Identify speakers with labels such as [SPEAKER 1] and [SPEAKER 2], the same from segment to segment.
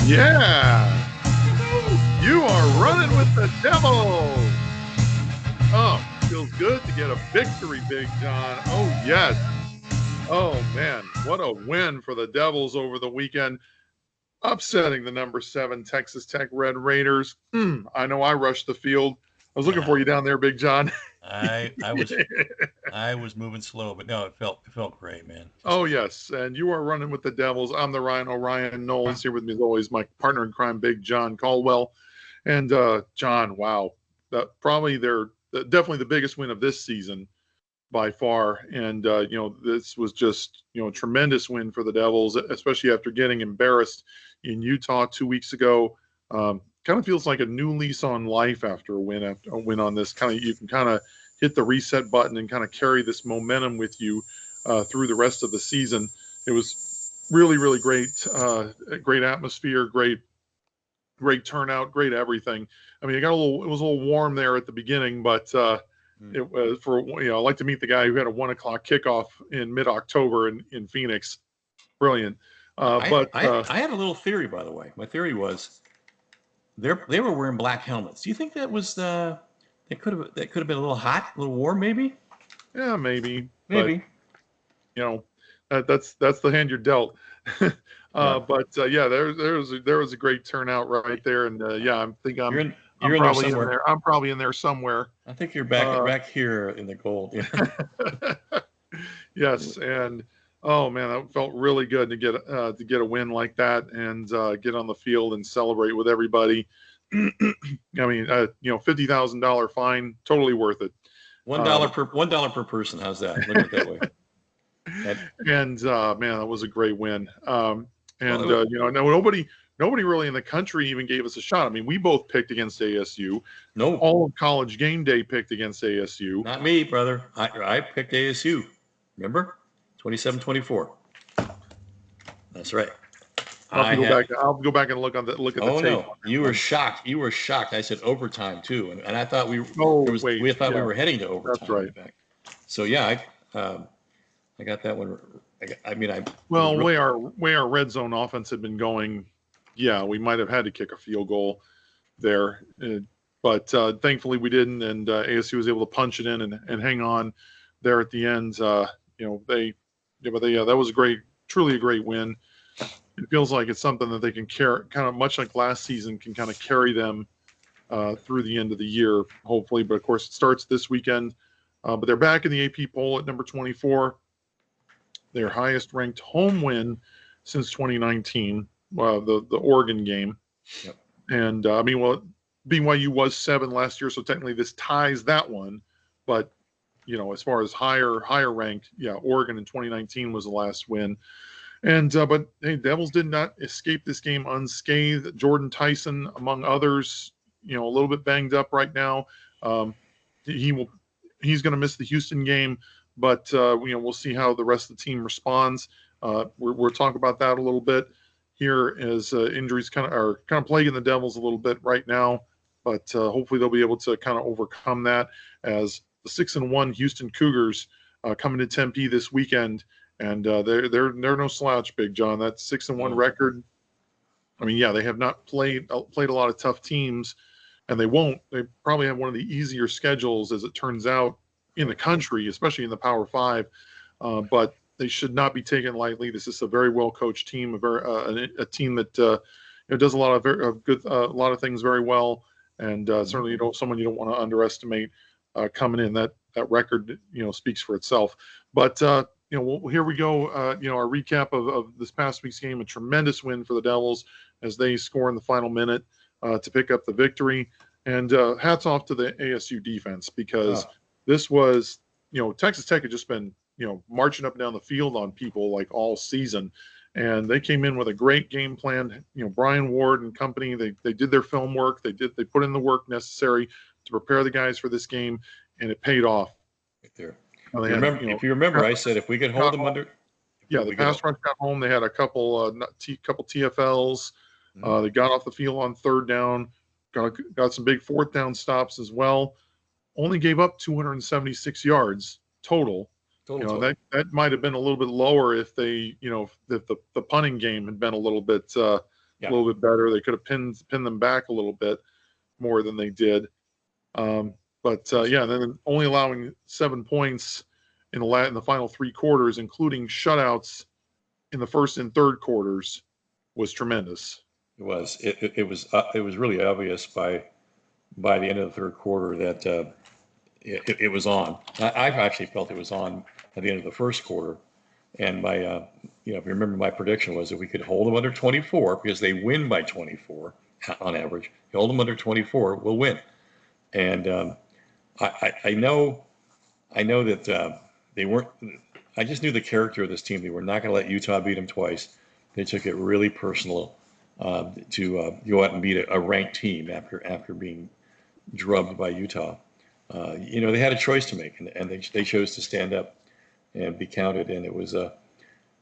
[SPEAKER 1] Yeah, you are running with the devil. Oh, feels good to get a victory, Big John. Oh, yes. Oh, man, what a win for the Devils over the weekend, upsetting the number 7 Texas Tech Red Raiders. I know I rushed the field. I was looking
[SPEAKER 2] Yeah,
[SPEAKER 1] for you down there, Big John.
[SPEAKER 2] I was moving slow, but no, it felt great, man.
[SPEAKER 1] Oh,
[SPEAKER 2] Just
[SPEAKER 1] yes, and you are running with the Devils. I'm the RyKno, Ryan Knowles. Here with me as always, my partner in crime, Big John Caldwell. And John, wow, probably they're definitely the biggest win of this season by far. And this was just a tremendous win for the Devils, especially after getting embarrassed in Utah 2 weeks ago. Kind of feels like a new lease on life after a win on this. Kind of you can kind of hit the reset button and kind of carry this momentum with you through the rest of the season. It was really, really great. Great atmosphere, great turnout, great everything. I mean, it was a little warm there at the beginning, but it was I like to meet the guy who had a 1 o'clock kickoff in mid-October in Phoenix. Brilliant.
[SPEAKER 2] I,
[SPEAKER 1] But
[SPEAKER 2] I I had a little theory, by the way. My theory was they were wearing black helmets. Do you think that was that could have been a little hot, a little warm, maybe?
[SPEAKER 1] yeah, maybe, but
[SPEAKER 2] Maybe.
[SPEAKER 1] you know, that's the hand you're dealt.
[SPEAKER 2] Yeah.
[SPEAKER 1] But yeah, there was a great turnout right there, and yeah,
[SPEAKER 2] You're in
[SPEAKER 1] I'm
[SPEAKER 2] you're in there
[SPEAKER 1] probably in
[SPEAKER 2] somewhere.
[SPEAKER 1] there. I'm probably in there somewhere.
[SPEAKER 2] I think you're back
[SPEAKER 1] Uh,
[SPEAKER 2] back here in the gold. Yeah.
[SPEAKER 1] yes, and oh man, that felt really good to get a win like that and get on the field and celebrate with everybody. I mean, $50,000 fine, totally worth it.
[SPEAKER 2] One
[SPEAKER 1] Um,
[SPEAKER 2] dollar per $1 per person. How's that? Look at it that way. That
[SPEAKER 1] and man, that was a great win.
[SPEAKER 2] well,
[SPEAKER 1] And nobody really in the country even gave us a shot. I mean, we both picked against ASU.
[SPEAKER 2] no,
[SPEAKER 1] All of College Game Day picked against ASU.
[SPEAKER 2] not me, brother. I picked ASU. Remember? 27-24. That's right. I had
[SPEAKER 1] I'll go back and look at the
[SPEAKER 2] Oh
[SPEAKER 1] tape
[SPEAKER 2] no,
[SPEAKER 1] on
[SPEAKER 2] you
[SPEAKER 1] that
[SPEAKER 2] were
[SPEAKER 1] one.
[SPEAKER 2] shocked. You were shocked. I said overtime too, and I thought
[SPEAKER 1] Oh wait,
[SPEAKER 2] we thought we
[SPEAKER 1] yeah,
[SPEAKER 2] were heading to
[SPEAKER 1] that's
[SPEAKER 2] overtime.
[SPEAKER 1] right.
[SPEAKER 2] In fact, so yeah, I got that one. I mean, it was
[SPEAKER 1] Well,
[SPEAKER 2] real.
[SPEAKER 1] way our red zone offense had been going, yeah, we might have had to kick a field goal there, but thankfully we didn't, and ASU was able to punch it in and hang on there at the end. That was a truly a great win. It feels like it's something that they can carry, kind of much like last season, can kind of carry them through the end of the year, hopefully. But of course, it starts this weekend. But they're back in the AP poll at number 24. Their highest ranked home win since 2019, the Oregon game.
[SPEAKER 2] Yep.
[SPEAKER 1] And I mean, well, BYU was 7 last year, so technically this ties that one. But as far as higher ranked, yeah, Oregon in 2019 was the last win. And but hey, Devils did not escape this game unscathed. Jordan Tyson, among others, a little bit banged up right now. Um, he's going to miss the Houston game, but we'll see how the rest of the team responds. We'll talk about that a little bit here as injuries are kind of plaguing the Devils a little bit right now, but hopefully they'll be able to kind of overcome that as the 6-1 Houston Cougars coming to Tempe this weekend. And they're no slouch, Big John. That 6-1
[SPEAKER 2] No.
[SPEAKER 1] record. I mean, yeah, they have not played a lot of tough teams, and they won't. They probably have one of the easier schedules, as it turns out, in the country, especially in the Power Five. But they should not be taken lightly. This is a very well coached team, a team that does a lot of good, a lot of things very well, and certainly someone you don't want to underestimate coming in. That record speaks for itself. But here we go. Our recap of this past week's game, a tremendous win for the Devils as they score in the final minute to pick up the victory. And hats off to the ASU defense because this was, Texas Tech had just been, marching up and down the field on people like all season. And they came in with a great game plan. Brian Ward and company, they did their film work. They put in the work necessary to prepare the guys for this game, and it paid off.
[SPEAKER 2] Right there.
[SPEAKER 1] They
[SPEAKER 2] If you remember, I said if we could hold them under.
[SPEAKER 1] Yeah, the pass rush got home. They had a couple TFLs. They got off the field on third down. Got some big fourth down stops as well. Only gave up 276 yards total.
[SPEAKER 2] Total.
[SPEAKER 1] That might have been a little bit lower if they, if the punting game had been a little bit a little bit better. They could have pinned them back a little bit more than they did. Then only allowing 7 points in the final 3 quarters, including shutouts in the first and third quarters, was tremendous.
[SPEAKER 2] It was. It was really obvious by the end of the third quarter that it was on. I actually felt it was on at the end of the first quarter. And my, if you remember, my prediction was if we could hold them under 24, because they win by 24 on average, hold them under 24, we'll win. And I know that they weren't. I just knew the character of this team. They were not going to let Utah beat them twice. They took it really personal to go out and beat a ranked team after being drubbed by Utah. They had a choice to make, and they chose to stand up and be counted. And it was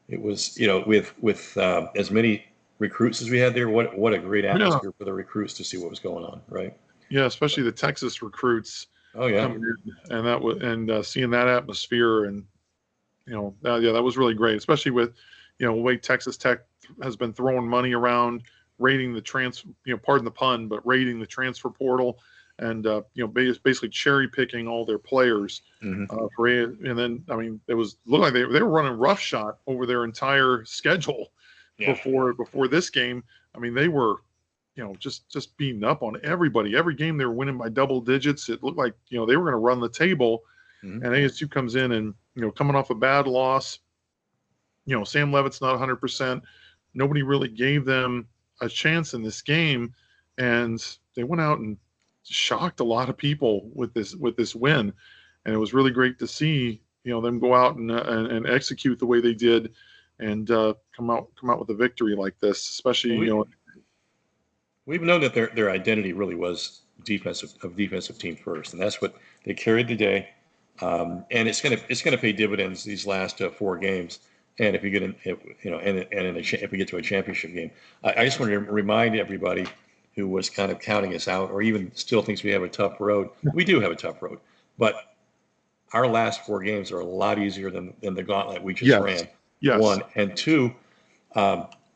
[SPEAKER 2] with as many recruits as we had there, what a great atmosphere for the recruits to see what was going on, right?
[SPEAKER 1] Yeah, especially the Texas recruits.
[SPEAKER 2] Oh yeah,
[SPEAKER 1] and seeing that atmosphere, and that was really great, especially with the way Texas Tech has been throwing money around, raiding the pardon the pun, but raiding the transfer portal, and basically cherry picking all their players. And then it looked like they were running roughshod over their entire schedule before this game. They were just beating up on everybody. Every game they were winning by double digits. It looked like they were going to run the table. And ASU comes in and coming off a bad loss. Sam Levitt's not 100%. Nobody really gave them a chance in this game, and they went out and shocked a lot of people with this win. And it was really great to see them go out and execute the way they did, and come out with a victory like this. Especially
[SPEAKER 2] we've known that their identity really was defensive team first, and that's what they carried the day. And it's gonna pay dividends these last 4 games. And if you get if we get to a championship game, I just wanted to remind everybody who was kind of counting us out, or even still thinks we have a tough road. We do have a tough road, but our last 4 games are a lot easier than the gauntlet we just ran.
[SPEAKER 1] Yes.
[SPEAKER 2] 1 and 2.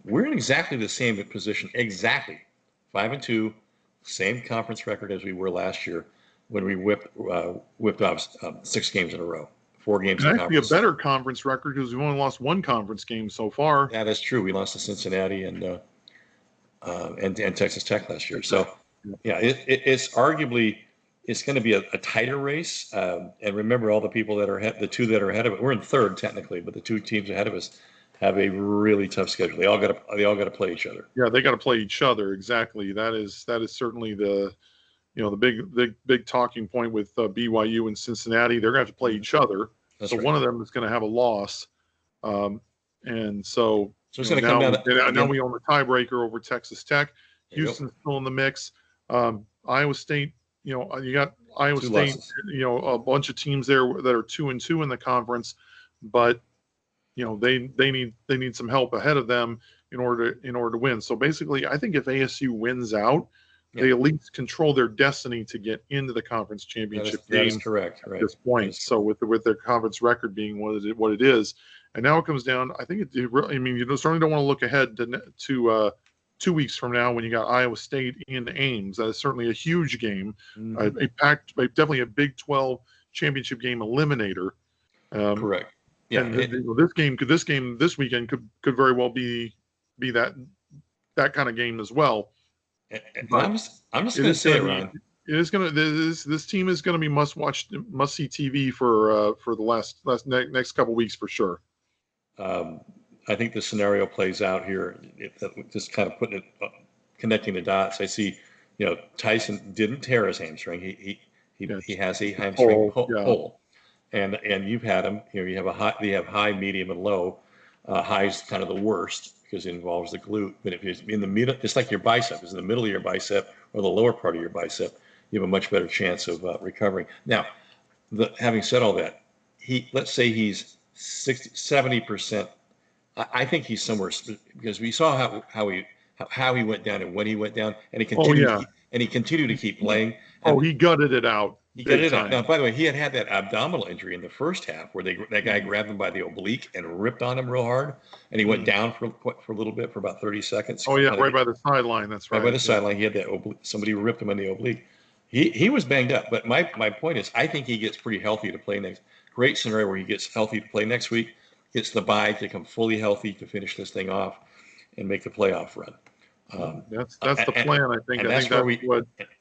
[SPEAKER 2] We're in exactly the same position. Exactly 5-2, same conference record as we were last year when we whipped off 6 games in a row. 4 games in
[SPEAKER 1] actually conference. A better conference record because we've only lost 1 conference game so far.
[SPEAKER 2] Yeah, that's true. We lost to Cincinnati and Texas Tech last year. So, yeah, it's arguably going to be a tighter race. And remember, all the people that are the 2 that are ahead of it. We're in 3rd technically, but the 2 teams ahead of us have a really tough schedule. They all got to play each other.
[SPEAKER 1] Yeah, they got to play each other. Exactly. That is certainly the big talking point with BYU and Cincinnati. They're going to have to play each other. That's so right. One of them is going to have a loss. And so
[SPEAKER 2] it's going to come down.
[SPEAKER 1] Now we own the tiebreaker over Texas Tech. Houston's still in the mix. Iowa State, you got Iowa State, losses. A bunch of teams there that are 2-2 in the conference, but they need some help ahead of them in order to win. So basically, I think if ASU wins out, they at least control their destiny to get into the conference championship game.
[SPEAKER 2] That is correct. Right.
[SPEAKER 1] At this point. So with their conference record being what it is, and now it comes down. I think you certainly don't want to look ahead to 2 weeks from now when you got Iowa State and Ames. That is certainly a huge game, definitely a Big 12 championship game eliminator.
[SPEAKER 2] Correct.
[SPEAKER 1] Yeah. And this game this weekend could very well be that kind of game as well.
[SPEAKER 2] I'm just going to say it, Ron.
[SPEAKER 1] This team is going to be must see TV for the next couple weeks for sure.
[SPEAKER 2] I think the scenario plays out here. Just kind of putting it, connecting the dots. I see, Tyson didn't tear his hamstring. He has a hamstring hole, and you've had him. You have high, medium, and low. High's kind of the worst because it involves the glute. But if it's in the middle, just like your bicep, is in the middle of your bicep or the lower part of your bicep, you have a much better chance of recovering. Now, having said all that, let's say he's 70%. I think he's somewhere, because we saw how he went down and when he went down, and he continued to keep playing.
[SPEAKER 1] He gutted it out.
[SPEAKER 2] He got
[SPEAKER 1] big
[SPEAKER 2] it out.
[SPEAKER 1] time.
[SPEAKER 2] Now, by the way, he had that abdominal injury in the first half where that guy grabbed him by the oblique and ripped on him real hard, and he went down for a little bit for about 30 seconds.
[SPEAKER 1] Oh yeah, right by the sideline. That's
[SPEAKER 2] Right
[SPEAKER 1] right.
[SPEAKER 2] by the sideline. He had that oblique. Somebody ripped him on the oblique. He was banged up. But my point is, I think he gets pretty healthy to play next. Great scenario where he gets healthy to play next week, gets the bye to come fully healthy to finish this thing off and make the playoff run.
[SPEAKER 1] That's the plan. I think.
[SPEAKER 2] And that's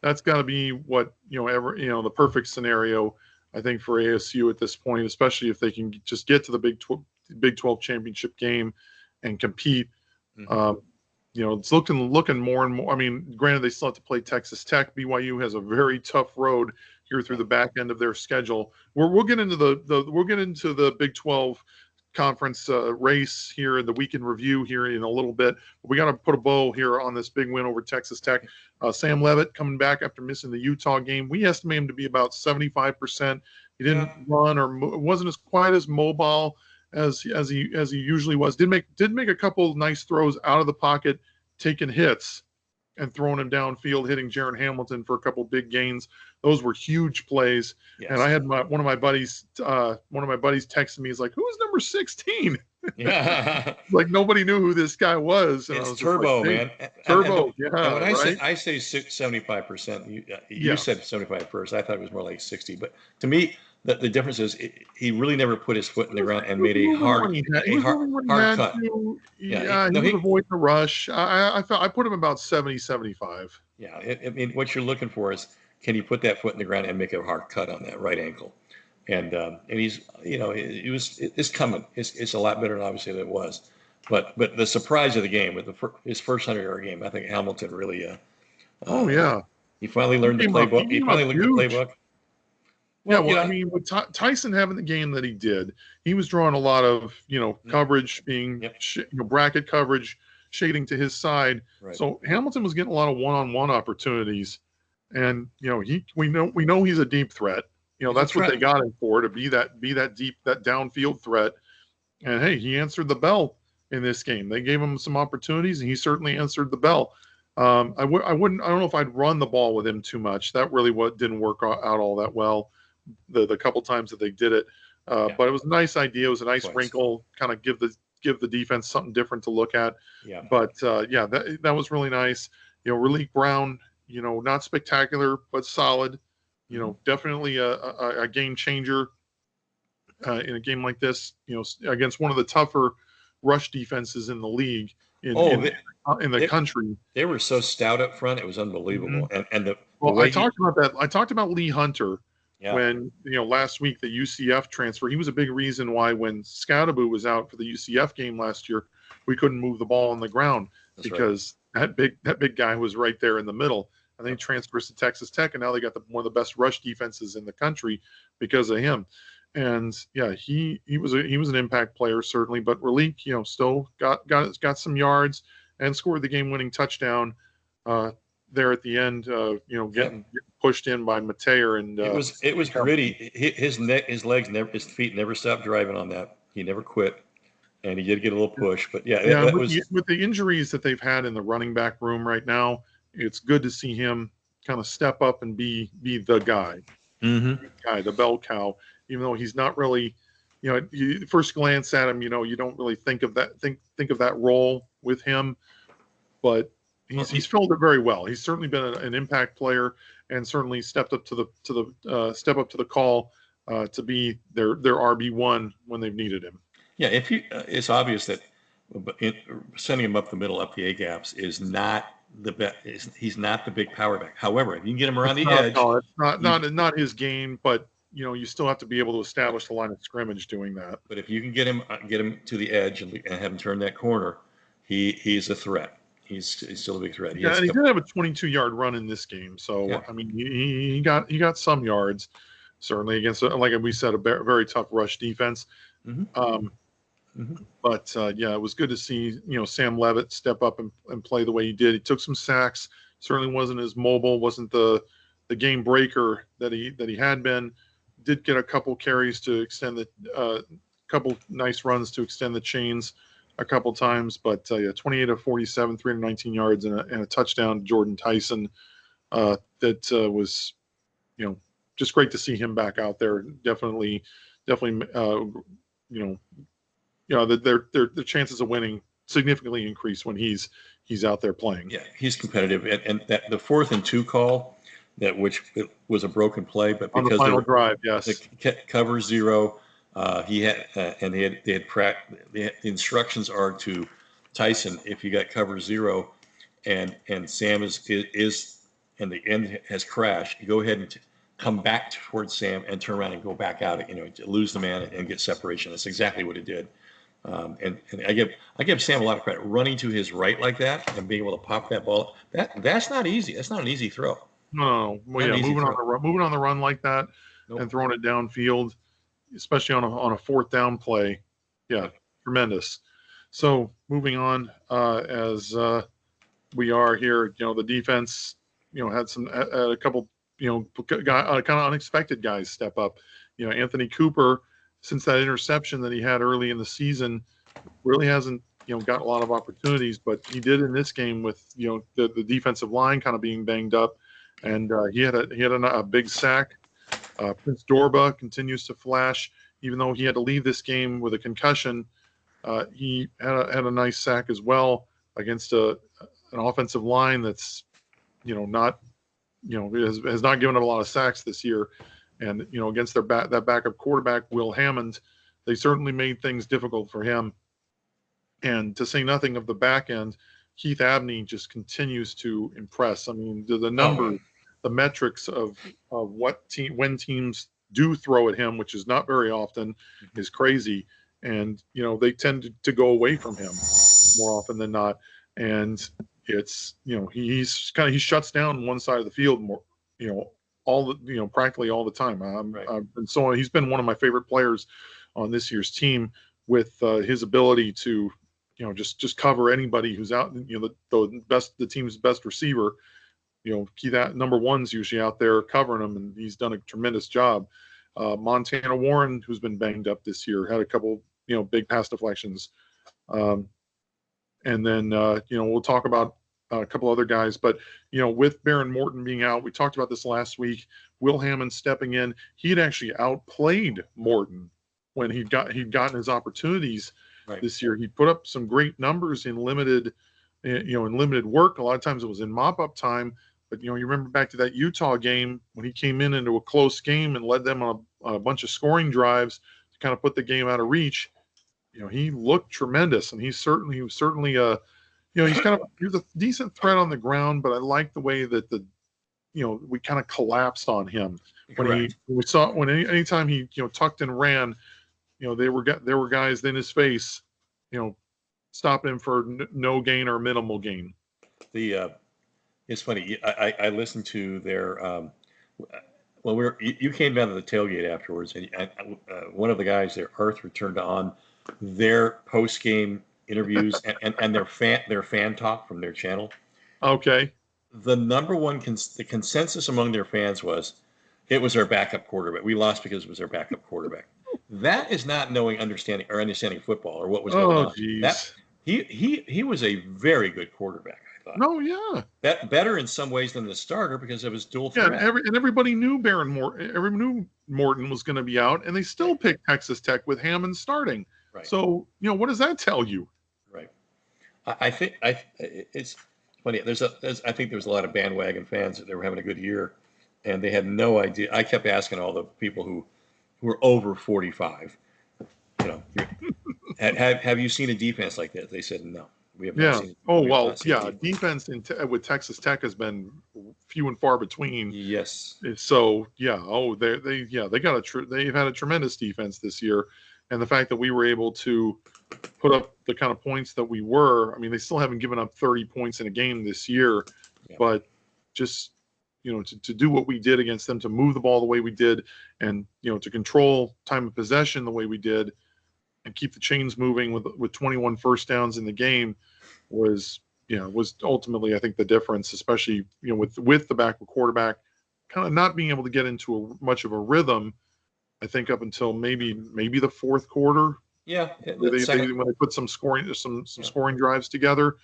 [SPEAKER 1] that's got to be what the perfect scenario. I think for ASU at this point, especially if they can just get to the Big 12 championship game and compete. It's looking more and more. I mean, granted, they still have to play Texas Tech. BYU has a very tough road here through the back end of their schedule. We'll get into the Big 12 conference race here in the weekend review here in a little bit. But we got to put a bow here on this big win over Texas Tech. Sam Levitt coming back after missing the Utah game. We estimate him to be about 75%. He didn't run or wasn't as quite as mobile as he usually was. Did make a couple nice throws out of the pocket, taking hits and throwing him downfield, hitting Jaron Hamilton for a couple big gains. Those were huge plays. Yes. And I had one of my buddies texting me. He's like, "Who's number 16?"
[SPEAKER 2] Yeah.
[SPEAKER 1] Like nobody knew who this guy was. And
[SPEAKER 2] it's
[SPEAKER 1] I was
[SPEAKER 2] Turbo,
[SPEAKER 1] like,
[SPEAKER 2] man.
[SPEAKER 1] Turbo.
[SPEAKER 2] And when I say 75%, you said 75 first. I thought it was more like 60. But to me, the difference is he really never put his foot in the ground and made a hard cut.
[SPEAKER 1] He was avoiding the rush. I put him about 70, 75.
[SPEAKER 2] Yeah, I mean, what you're looking for is, can you put that foot in the ground and make a hard cut on that right ankle? And he's, it's coming. It's a lot better than obviously than it was. But the surprise of the game with his first 100-yard game, I think Hamilton really. He finally learned the playbook. He finally learned the playbook.
[SPEAKER 1] Well, I mean, with Tyson having the game that he did, he was drawing a lot of, coverage being, bracket coverage, shading to his side. Right. So Hamilton was getting a lot of one-on-one opportunities, and we know he's a deep threat. That's what they got him for, to be that deep, that downfield threat. And hey, he answered the bell in this game. They gave him some opportunities, and he certainly answered the bell. I don't know if I'd run the ball with him too much. That really didn't work out all that well. The couple times that they did it, but it was a nice idea. It was a nice wrinkle, kind of give the defense something different to look at. Yeah. But that was really nice. Raleek Brown, not spectacular but solid. Definitely a game changer in a game like this. Against one of the tougher rush defenses in the league in the country.
[SPEAKER 2] They were so stout up front; it was unbelievable.
[SPEAKER 1] Mm-hmm. I talked about that. I talked about Lee Hunter. Yeah. When last week the UCF transfer, he was a big reason why when Scatterbo was out for the UCF game last year, we couldn't move the ball on the ground. That's because that big guy was right there in the middle. And then he transfers to Texas Tech, and now they got one of the best rush defenses in the country because of him. And he was an impact player certainly, but Raleek still got some yards and scored the game-winning touchdown there at the end. Getting pushed in by Mateer, and
[SPEAKER 2] it was gritty. His feet never stopped driving on that. He never quit, and he did get a little push. But
[SPEAKER 1] with the injuries that they've had in the running back room right now, it's good to see him kind of step up and be the guy, the bell cow. Even though he's not really, first glance at him, you don't really think of that role with him, but he's filled it very well. He's certainly been an impact player, and certainly stepped up to the call to be their RB1 when they've needed him.
[SPEAKER 2] Yeah, it's obvious that sending him up the middle, up the A gaps, is not the best. He's not the big power back. However, if you can get him around the edge,
[SPEAKER 1] it's not his game, but you still have to be able to establish the line of scrimmage doing that.
[SPEAKER 2] But if you can get him to the edge and have him turn that corner, he's a threat. He's still a big threat.
[SPEAKER 1] He did have a 22-yard run in this game, so I mean, he got some yards certainly against, like we said, a very tough rush defense. But it was good to see Sam Levitt step up and play the way he did. He took some sacks. Certainly wasn't as mobile. Wasn't the game breaker that he had been. Did get a couple carries to extend the couple nice runs to extend the chains a couple times, but 28 of 47, 319 yards and a touchdown to Jordan Tyson. That was just great to see him back out there. Definitely, you know, their chances of winning significantly increase when he's out there playing.
[SPEAKER 2] Yeah, he's competitive, and that the 4th and 2 call, which was a broken play, but
[SPEAKER 1] on the
[SPEAKER 2] because
[SPEAKER 1] final drive, yes,
[SPEAKER 2] the cover 0, he had and the instructions are to Tyson, if you got cover 0, and Sam is and the end has crashed, you go ahead and come back towards Sam and turn around and go back out, you know, to lose the man and get separation. That's exactly what it did. And I give Sam a lot of credit, running to his right like that and being able to pop that ball. That's not easy. That's not an easy throw.
[SPEAKER 1] No. Well, yeah, moving on the run like that,
[SPEAKER 2] nope.
[SPEAKER 1] and throwing it downfield, especially on a 4th down play. Yeah, tremendous. So moving on, as we are here, you know, the defense, you know, had a couple, you know, kind of unexpected guys step up. You know, Anthony Cooper, since that interception that he had early in the season, really hasn't, you know, got a lot of opportunities, but he did in this game with, you know, the defensive line kind of being banged up, and he had a big sack. Prince Dorba continues to flash, even though he had to leave this game with a concussion. He had a nice sack as well against an offensive line that's, you know, not, you know, has not given up a lot of sacks this year. And, you know, against that backup quarterback, Will Hammond, they certainly made things difficult for him. And to say nothing of the back end, Keith Abney just continues to impress. I mean, the numbers, the metrics of when teams do throw at him, which is not very often, is crazy. And, you know, they tend to go away from him more often than not. And it's, you know, he shuts down one side of the field more, you know, practically all the time. And so he's been one of my favorite players on this year's team, with his ability to, you know, just cover anybody who's out. You know, the team's best receiver, you know, that number 1's usually out there covering him, and he's done a tremendous job. Montana Warren, who's been banged up this year, had a couple, you know, big pass deflections. And then, you know, we'll talk about a couple other guys, but, you know, with Baron Morton being out, we talked about this last week, Will Hammond stepping in, he had actually outplayed Morton when he'd gotten his opportunities this year. He put up some great numbers in limited work. A lot of times it was in mop-up time, but, you know, you remember back to that Utah game when he came into a close game and led them on a bunch of scoring drives to kind of put the game out of reach. You know, he looked tremendous, and he was certainly you know, he was a decent threat on the ground, but I like the way that you know, we kind of collapsed on him when anytime he, you know, tucked and ran, you know, there were guys in his face, you know, stopping him for no gain or minimal gain.
[SPEAKER 2] It's funny. I listened to their you came down to the tailgate afterwards, and one of the guys there, Arthur, turned on their post game interviews and their fan talk from their channel.
[SPEAKER 1] Okay.
[SPEAKER 2] The number one the consensus among their fans was it was our backup quarterback. We lost because it was our backup quarterback. That is not understanding football or what was going on.
[SPEAKER 1] Geez.
[SPEAKER 2] He was a very good quarterback, I thought.
[SPEAKER 1] No, yeah.
[SPEAKER 2] That better in some ways than the starter because of his dual threat.
[SPEAKER 1] Yeah, and everybody knew everyone knew Morton was going to be out, and they still picked Texas Tech with Hammond starting.
[SPEAKER 2] Right.
[SPEAKER 1] So, you know, what does that tell you?
[SPEAKER 2] Right. I think it's funny. I think there was a lot of bandwagon fans that they were having a good year, and they had no idea. I kept asking all the people who were over 45, you know, have you seen a defense like that? They said no. We have not seen.
[SPEAKER 1] Oh well, yeah. Defense with Texas Tech has been few and far between.
[SPEAKER 2] Yes.
[SPEAKER 1] So yeah. Oh, they've had a tremendous defense this year, and the fact that we were able to put up the kind of points that we were. I mean, they still haven't given up 30 points in a game this year, but just, you know, to do what we did against them, to move the ball the way we did, and, you know, to control time of possession the way we did, and keep the chains moving with 21 first downs in the game was ultimately, I think, the difference, especially, you know, with the backup quarterback kind of not being able to get into much of a rhythm, I think, up until maybe the fourth quarter.
[SPEAKER 2] Yeah.
[SPEAKER 1] When they put some scoring drives together.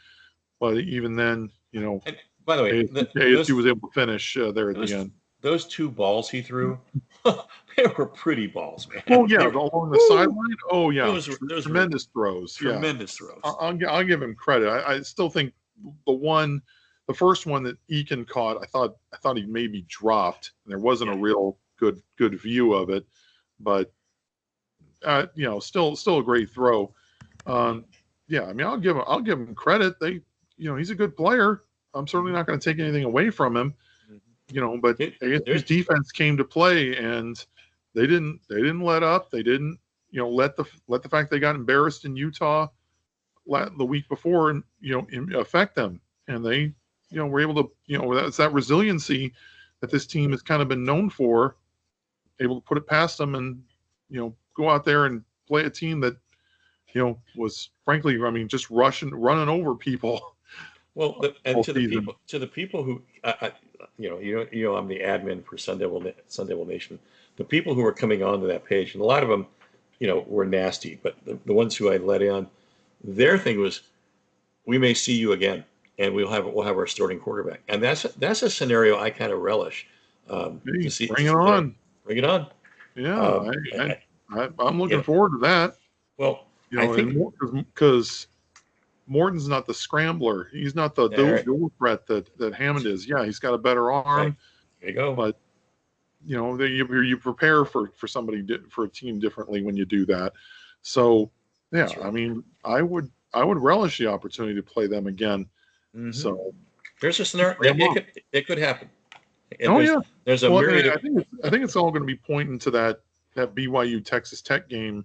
[SPEAKER 1] But even then, you know,
[SPEAKER 2] and by the way,
[SPEAKER 1] ASU was able to finish there at the end.
[SPEAKER 2] those two balls he threw, they were pretty balls, man.
[SPEAKER 1] Oh yeah, along the sideline. Oh yeah,
[SPEAKER 2] those
[SPEAKER 1] tremendous throws.
[SPEAKER 2] Tremendous throws.
[SPEAKER 1] I'll give him credit. I still think the first one that Eakin caught, I thought he maybe dropped. There wasn't a real good view of it, but still a great throw. Yeah, I mean, I'll give him credit. He's a good player. I'm certainly not going to take anything away from him. But his defense came to play, and they didn't let up. They didn't let the fact they got embarrassed in Utah the week before and affect them. And they were able to it's that resiliency that this team has kind of been known for, able to put it past them and go out there and play a team that was frankly, I mean, just running over people.
[SPEAKER 2] Well, and to the people who I'm the admin for Sun Devil Nation. The people who are coming onto that page, and a lot of them, were nasty, but the ones who I let in, their thing was, we may see you again, and we'll have our starting quarterback, and that's a scenario I kind of relish.
[SPEAKER 1] Bring it on.
[SPEAKER 2] Bring it on.
[SPEAKER 1] Yeah, I'm looking forward to that.
[SPEAKER 2] Well, I think
[SPEAKER 1] because Morton's not the scrambler. He's not the dual threat that Hammond is. Yeah, he's got a better arm.
[SPEAKER 2] Right. There you go.
[SPEAKER 1] But you prepare for somebody for a team differently when you do that. So yeah, right. I mean, I would relish the opportunity to play them again. Mm-hmm. So
[SPEAKER 2] there's a scenario it could happen.
[SPEAKER 1] And
[SPEAKER 2] there's a myriad.
[SPEAKER 1] I think it's all going to be pointing to that BYU Texas Tech game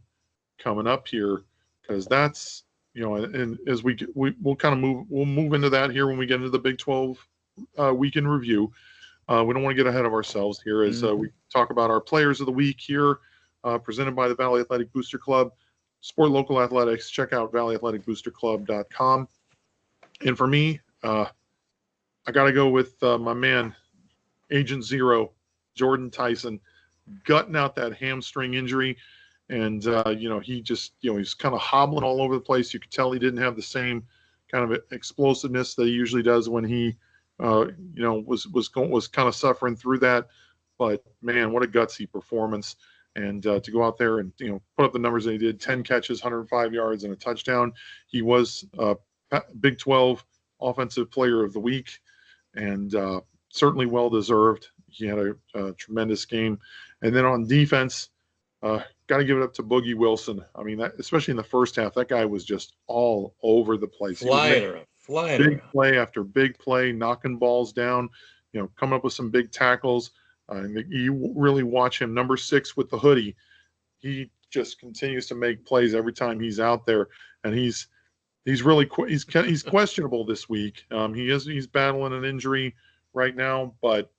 [SPEAKER 1] coming up here, because that's and as we'll kind of move into that here when we get into the Big 12 week in review. We don't want to get ahead of ourselves here as we talk about our players of the week here, presented by the Valley Athletic Booster Club. Support local athletics. Check out valleyathleticboosterclub.com. And for me, I got to go with my man, Agent Zero, Jordan Tyson, gutting out that hamstring injury. And, he just, he's kind of hobbling all over the place. You could tell he didn't have the same kind of explosiveness that he usually does when he, was kind of suffering through that. But, man, what a gutsy performance. And to go out there and, put up the numbers that he did, 10 catches, 105 yards, and a touchdown. He was Big 12 Offensive Player of the Week, and certainly well-deserved. He had a tremendous game. And then on defense, got to give it up to Boogie Wilson. I mean, especially in the first half, that guy was just all over the place.
[SPEAKER 2] Flying around.
[SPEAKER 1] Big play after big play, knocking balls down, coming up with some big tackles. And you really watch him, number 6 with the hoodie. He just continues to make plays every time he's out there, and he's really he's questionable this week. He's battling an injury right now, but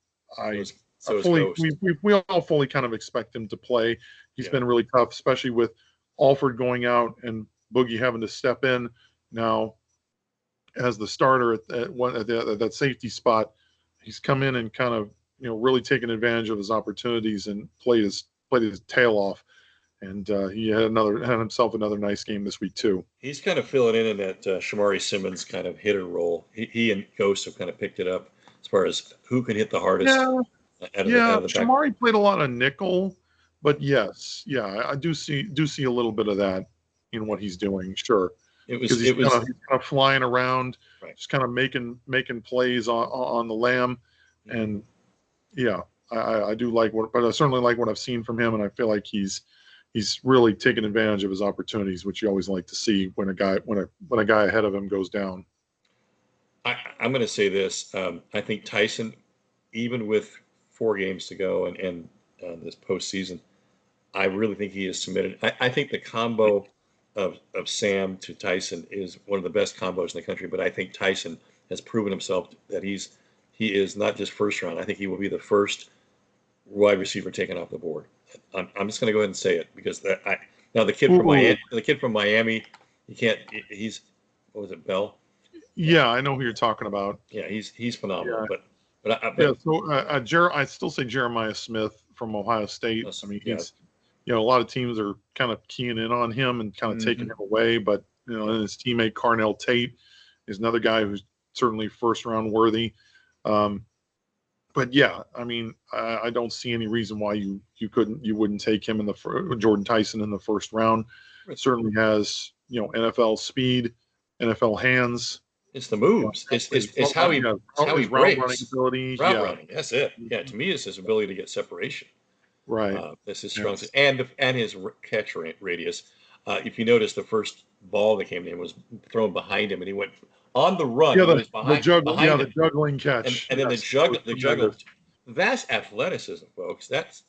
[SPEAKER 1] we all fully kind of expect him to play. He's been really tough, especially with Alford going out and Boogie having to step in now as the starter at that safety spot. He's come in and kind of really taken advantage of his opportunities and played his tail off. And he had himself another nice game this week too.
[SPEAKER 2] He's kind of filling in that Shamari Simmons kind of hitter role. He and Ghost have kind of picked it up as far as who can hit the hardest.
[SPEAKER 1] Shamari played a lot of nickel, but I do see a little bit of that in what he's doing. Sure, he's kind of flying around, just kind of making plays on the lamb, and I do like but I certainly like what I've seen from him, and I feel like he's really taken advantage of his opportunities, which you always like to see when a guy ahead of him goes down.
[SPEAKER 2] I'm going to say this. I think Tyson, even with 4 games to go and this postseason, I really think he is submitted. I think the combo of Sam to Tyson is one of the best combos in the country, but I think Tyson has proven himself that he is not just first round. I think he will be the first wide receiver taken off the board. I'm just going to go ahead and say it because now the kid from Miami, he's what was it, Bell?
[SPEAKER 1] Yeah, I know who you're talking about.
[SPEAKER 2] Yeah, he's phenomenal.
[SPEAKER 1] So I still say Jeremiah Smith from Ohio State. I mean, he's a lot of teams are kind of keying in on him and kind of taking him away, but and his teammate Carnell Tate is another guy who's certainly first round worthy. But but yeah, I mean, I don't see any reason why you wouldn't take him in Jordan Tyson in the first round. Certainly has NFL speed, NFL hands.
[SPEAKER 2] It's the moves. It's how he
[SPEAKER 1] his route running
[SPEAKER 2] breaks.
[SPEAKER 1] ability.
[SPEAKER 2] Route running. That's it. Yeah, to me, it's his ability to get separation.
[SPEAKER 1] Right.
[SPEAKER 2] That's his strong suit. And his catch radius. If you notice, the first ball that came in was thrown behind him, and he went on the run.
[SPEAKER 1] Yeah,
[SPEAKER 2] He was behind him.
[SPEAKER 1] The juggling catch.
[SPEAKER 2] And then the juggle. That's athleticism, folks. That's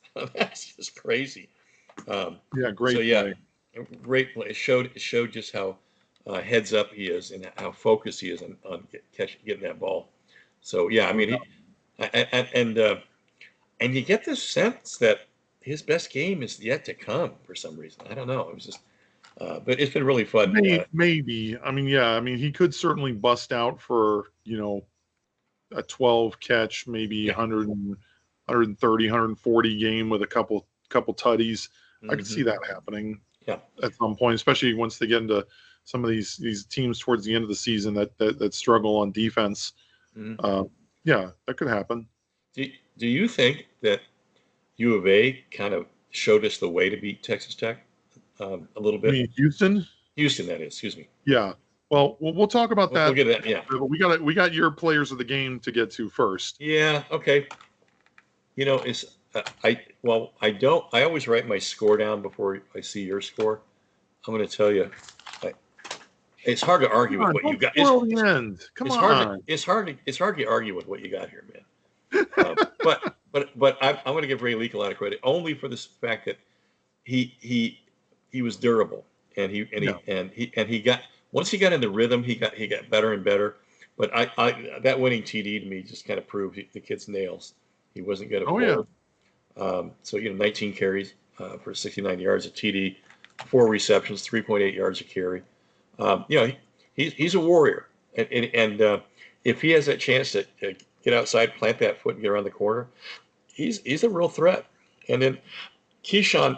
[SPEAKER 2] just crazy.
[SPEAKER 1] Great
[SPEAKER 2] play. Great play. It showed just how heads up he is and how focused he is on getting that ball. So yeah, I mean, and you get this sense that his best game is yet to come for some reason. I don't know. It was just, but it's been really fun.
[SPEAKER 1] Maybe. I mean, yeah. I mean, he could certainly bust out for a 12 catch, maybe 100, 130, 140 game with a couple tutties. I could see that happening.
[SPEAKER 2] Yeah.
[SPEAKER 1] At some point, especially once they get into some of these teams towards the end of the season that struggle on defense. Yeah, that could happen.
[SPEAKER 2] Do you think that U of A kind of showed us the way to beat Texas Tech a little bit?
[SPEAKER 1] You mean Houston?
[SPEAKER 2] Houston, that is. Excuse me.
[SPEAKER 1] Yeah. Well, we'll talk about that.
[SPEAKER 2] We'll get that. Yeah.
[SPEAKER 1] But we got your players of the game to get to first.
[SPEAKER 2] Yeah. Okay. It's I always write my score down before I see your score. I'm going to tell you, it's hard to argue with what you got.
[SPEAKER 1] Come on.
[SPEAKER 2] It's hard to argue with what you got here, man. But I'm going to give Ray Leak a lot of credit only for this fact that he was durable and he got once he got in the rhythm he got better and better. But I that winning TD to me just kind of proved the kid's nails. He wasn't going to forward. So 19 carries for 69 yards of TD, 4 receptions, 3.8 yards a carry. He's a warrior, and if he has that chance to get outside, plant that foot, and get around the corner, he's a real threat. And then Keyshawn,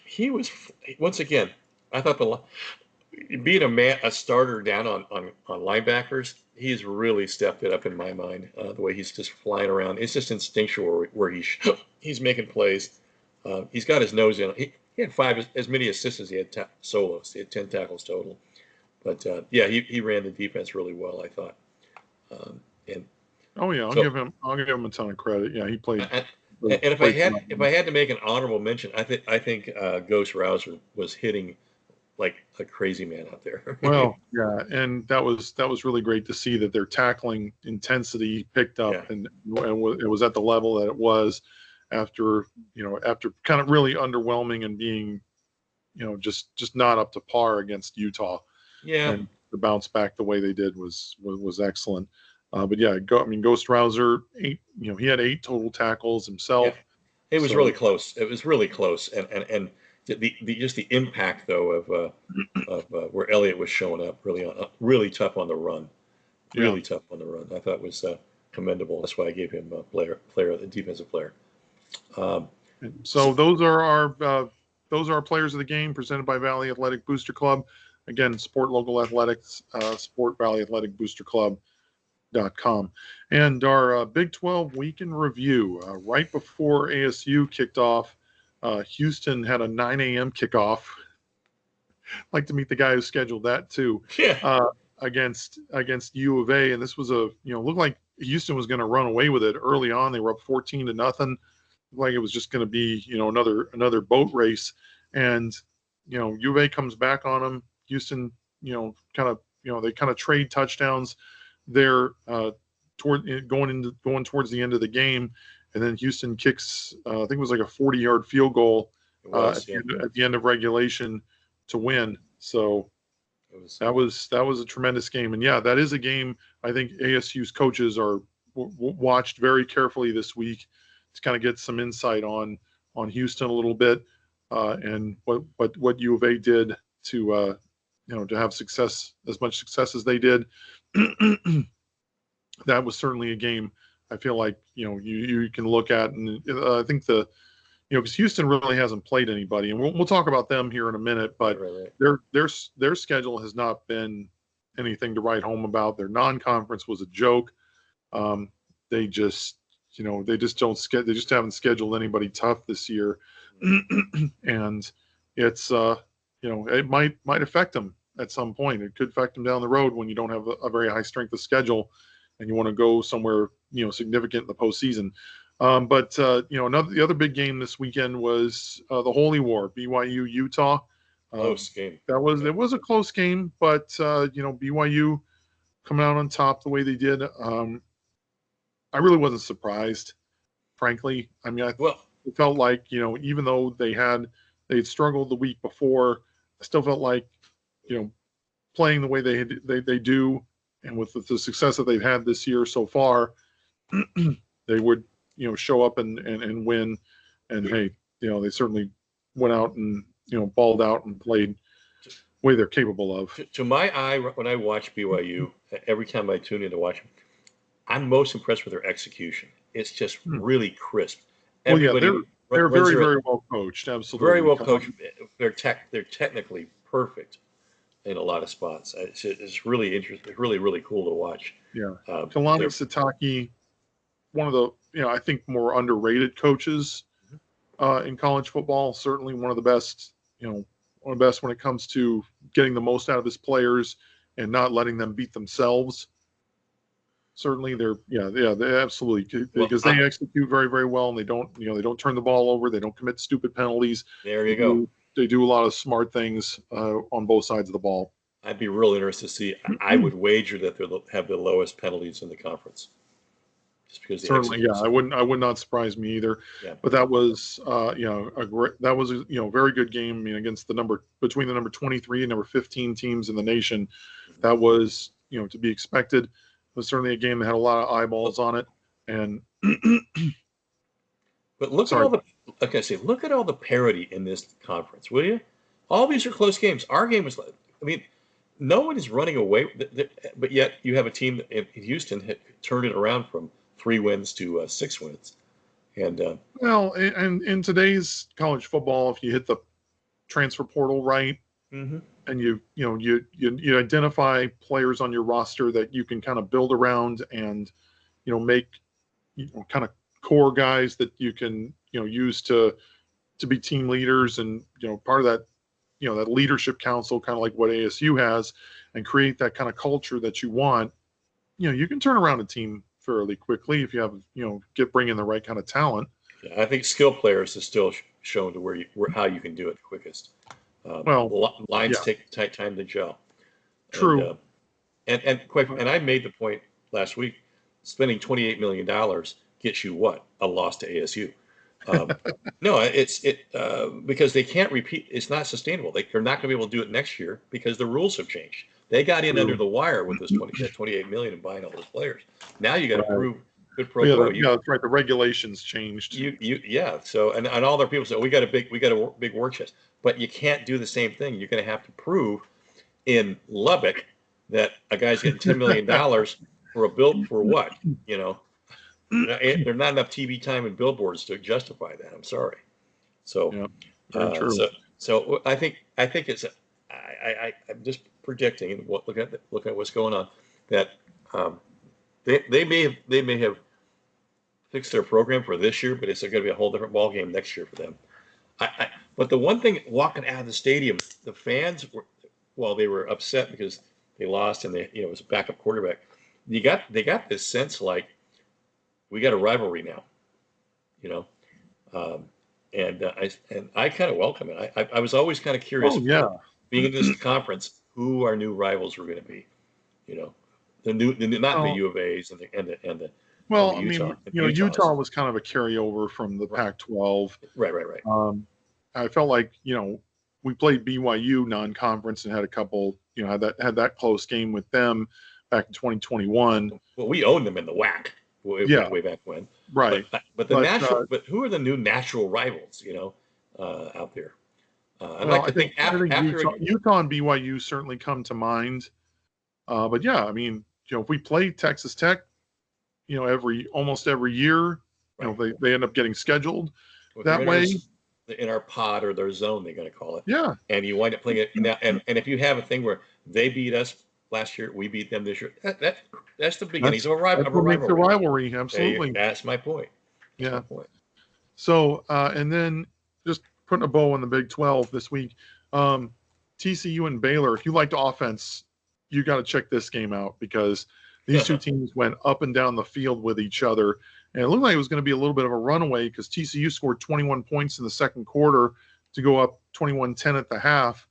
[SPEAKER 2] he was once again. I thought being a starter down on linebackers, he's really stepped it up in my mind. The way he's just flying around, it's just instinctual where he's making plays. He's got his nose in. He had 5 as many assists as he had solos. He had 10 tackles total. But he ran the defense really well, I thought.
[SPEAKER 1] I'll give him a ton of credit. Yeah, he played.
[SPEAKER 2] And if I had to make an honorable mention, I think Ghost Rouser was hitting like a crazy man out there.
[SPEAKER 1] Well, yeah, and that was really great to see that their tackling intensity picked up and it was at the level that it was after kind of really underwhelming and being just not up to par against Utah.
[SPEAKER 2] Yeah,
[SPEAKER 1] and the bounce back the way they did was excellent. But yeah, Ghost Rouser, he had 8 total tackles himself.
[SPEAKER 2] Yeah. It was really close. It was really close, and the impact though of where Elliott was showing up really tough on the run, tough on the run. I thought was commendable. That's why I gave him a defensive player.
[SPEAKER 1] So those are our players of the game presented by Valley Athletic Booster Club. Again, support local athletics, support Valley Athletic Booster Club.com. And our Big 12 week in review. Right before ASU kicked off, Houston had a 9 a.m. kickoff. I'd like to meet the guy who scheduled that too.
[SPEAKER 2] Yeah.
[SPEAKER 1] Against U of A, and this was looked like Houston was going to run away with it early on. They were up 14-0. Looked like it was just going to be another boat race, and U of A comes back on them. Houston, they kind of trade touchdowns there going towards the end of the game, and then Houston kicks I think it was like a 40-yard field goal at the end of regulation to win. So that was a tremendous game, and that is a game I think ASU's coaches are watched very carefully this week to kind of get some insight on Houston a little bit and what U of A did to have success, as much success as they did. That was certainly a game I feel like you can look at, and I think because Houston really hasn't played anybody, and we'll talk about them here in a minute, but right. Their schedule has not been anything to write home about. Their non-conference was a joke. They just they just they just haven't scheduled anybody tough this year, and it's it might affect them at some point. It could affect them down the road when you don't have a very high strength of schedule, and you want to go somewhere significant in the postseason. But the other big game this weekend was the Holy War, BYU Utah.
[SPEAKER 2] Close game.
[SPEAKER 1] It was a close game, but BYU coming out on top the way they did. I really wasn't surprised, frankly. I mean, it felt like even though they'd struggled the week before, I still felt like playing the way they do, and with the success that they've had this year so far, they would show up and win. And hey, they certainly went out and balled out and played the way they're capable of.
[SPEAKER 2] To my eye, when I watch BYU, every time I tune in to watch them, I'm most impressed with their execution. It's just really crisp.
[SPEAKER 1] Everybody, they're very, very well coached. Absolutely,
[SPEAKER 2] very well coached. They're technically perfect in a lot of spots. It's really interesting. Really, really cool to watch.
[SPEAKER 1] Yeah, Kalani Sitake, one of the I think more underrated coaches in college football. Certainly one of the best. One of the best when it comes to getting the most out of his players and not letting them beat themselves. Certainly, they absolutely, because they execute very, very well, and they don't turn the ball over, they don't commit stupid penalties.
[SPEAKER 2] There you go.
[SPEAKER 1] They do a lot of smart things on both sides of the ball.
[SPEAKER 2] I'd be real interested to see. I would wager that they'll have the lowest penalties in the conference. Just because
[SPEAKER 1] certainly, I would not surprise me either.
[SPEAKER 2] Yeah.
[SPEAKER 1] But that was a very good game. I mean, against between the number 23 and number 15 teams in the nation. That was to be expected. It was certainly a game that had a lot of eyeballs on it. And
[SPEAKER 2] but look at all the parity in this conference, will you? All these are close games. Our game was, no one is running away, but yet you have a team in Houston had turned it around from 3 wins to 6 wins. And
[SPEAKER 1] and in today's college football, if you hit the transfer portal right, and you identify players on your roster that you can kind of build around, and make kind of core guys that you can use to be team leaders, and part of that that leadership council, kind of like what ASU has, and create that kind of culture that you want. You can turn around a team fairly quickly if you have bring in the right kind of talent.
[SPEAKER 2] Yeah, I think skill players is still shown to how you can do it the quickest. Lines take time to gel.
[SPEAKER 1] True.
[SPEAKER 2] And I made the point last week: spending $28 million gets you what? A loss to ASU. No, because they can't repeat. It's not sustainable. They're not going to be able to do it next year because the rules have changed. They got in under the wire with this $28 million and buying all those players. Now you got to prove good pro.
[SPEAKER 1] That's right. The regulations changed.
[SPEAKER 2] So and all their people say we got a big war chest, but you can't do the same thing. You're going to have to prove in Lubbock that a guy's getting $10 million for a bill for what? There's not enough TV time and billboards to justify that. I'm sorry. So,
[SPEAKER 1] true.
[SPEAKER 2] So I think it's. I'm just predicting. Look at what's going on. That they may have fixed their program for this year, but it's going to be a whole different ball game next year for them. But the one thing walking out of the stadium, the fans they were upset because they lost and it was a backup quarterback. They got this sense like we got a rivalry now, and I kind of welcome it. I was always kind of curious. Being in this conference, who our new rivals were going to be, not the U of A's and the.
[SPEAKER 1] Well,
[SPEAKER 2] and the Utah,
[SPEAKER 1] Utah was kind of a carryover from the Pac-12.
[SPEAKER 2] Right.
[SPEAKER 1] I felt like we played BYU non-conference and had a couple, had that close game with them back in 2021.
[SPEAKER 2] Well, we owned them in the WAC way back when.
[SPEAKER 1] Right.
[SPEAKER 2] But who are the new natural rivals? Out there.
[SPEAKER 1] I think Utah and BYU certainly come to mind. But if we play Texas Tech, almost every year, they end up getting scheduled that way.
[SPEAKER 2] In our pod or their zone, they're going to call it.
[SPEAKER 1] Yeah.
[SPEAKER 2] And you wind up playing it now. And if you have a thing where they beat us last year. We beat them this year. That's the beginnings of a
[SPEAKER 1] That's what makes a
[SPEAKER 2] rivalry.
[SPEAKER 1] rivalry. Absolutely.
[SPEAKER 2] That's my point. That's my
[SPEAKER 1] Yeah.
[SPEAKER 2] point.
[SPEAKER 1] So, and then just putting a bow on the Big 12 this week, TCU and Baylor. If you liked offense, you got to check this game out because these two teams went up and down the field with each other. And it looked like it was going to be a little bit of a runaway because TCU scored 21 points in the second quarter to go up 21-10 at the half.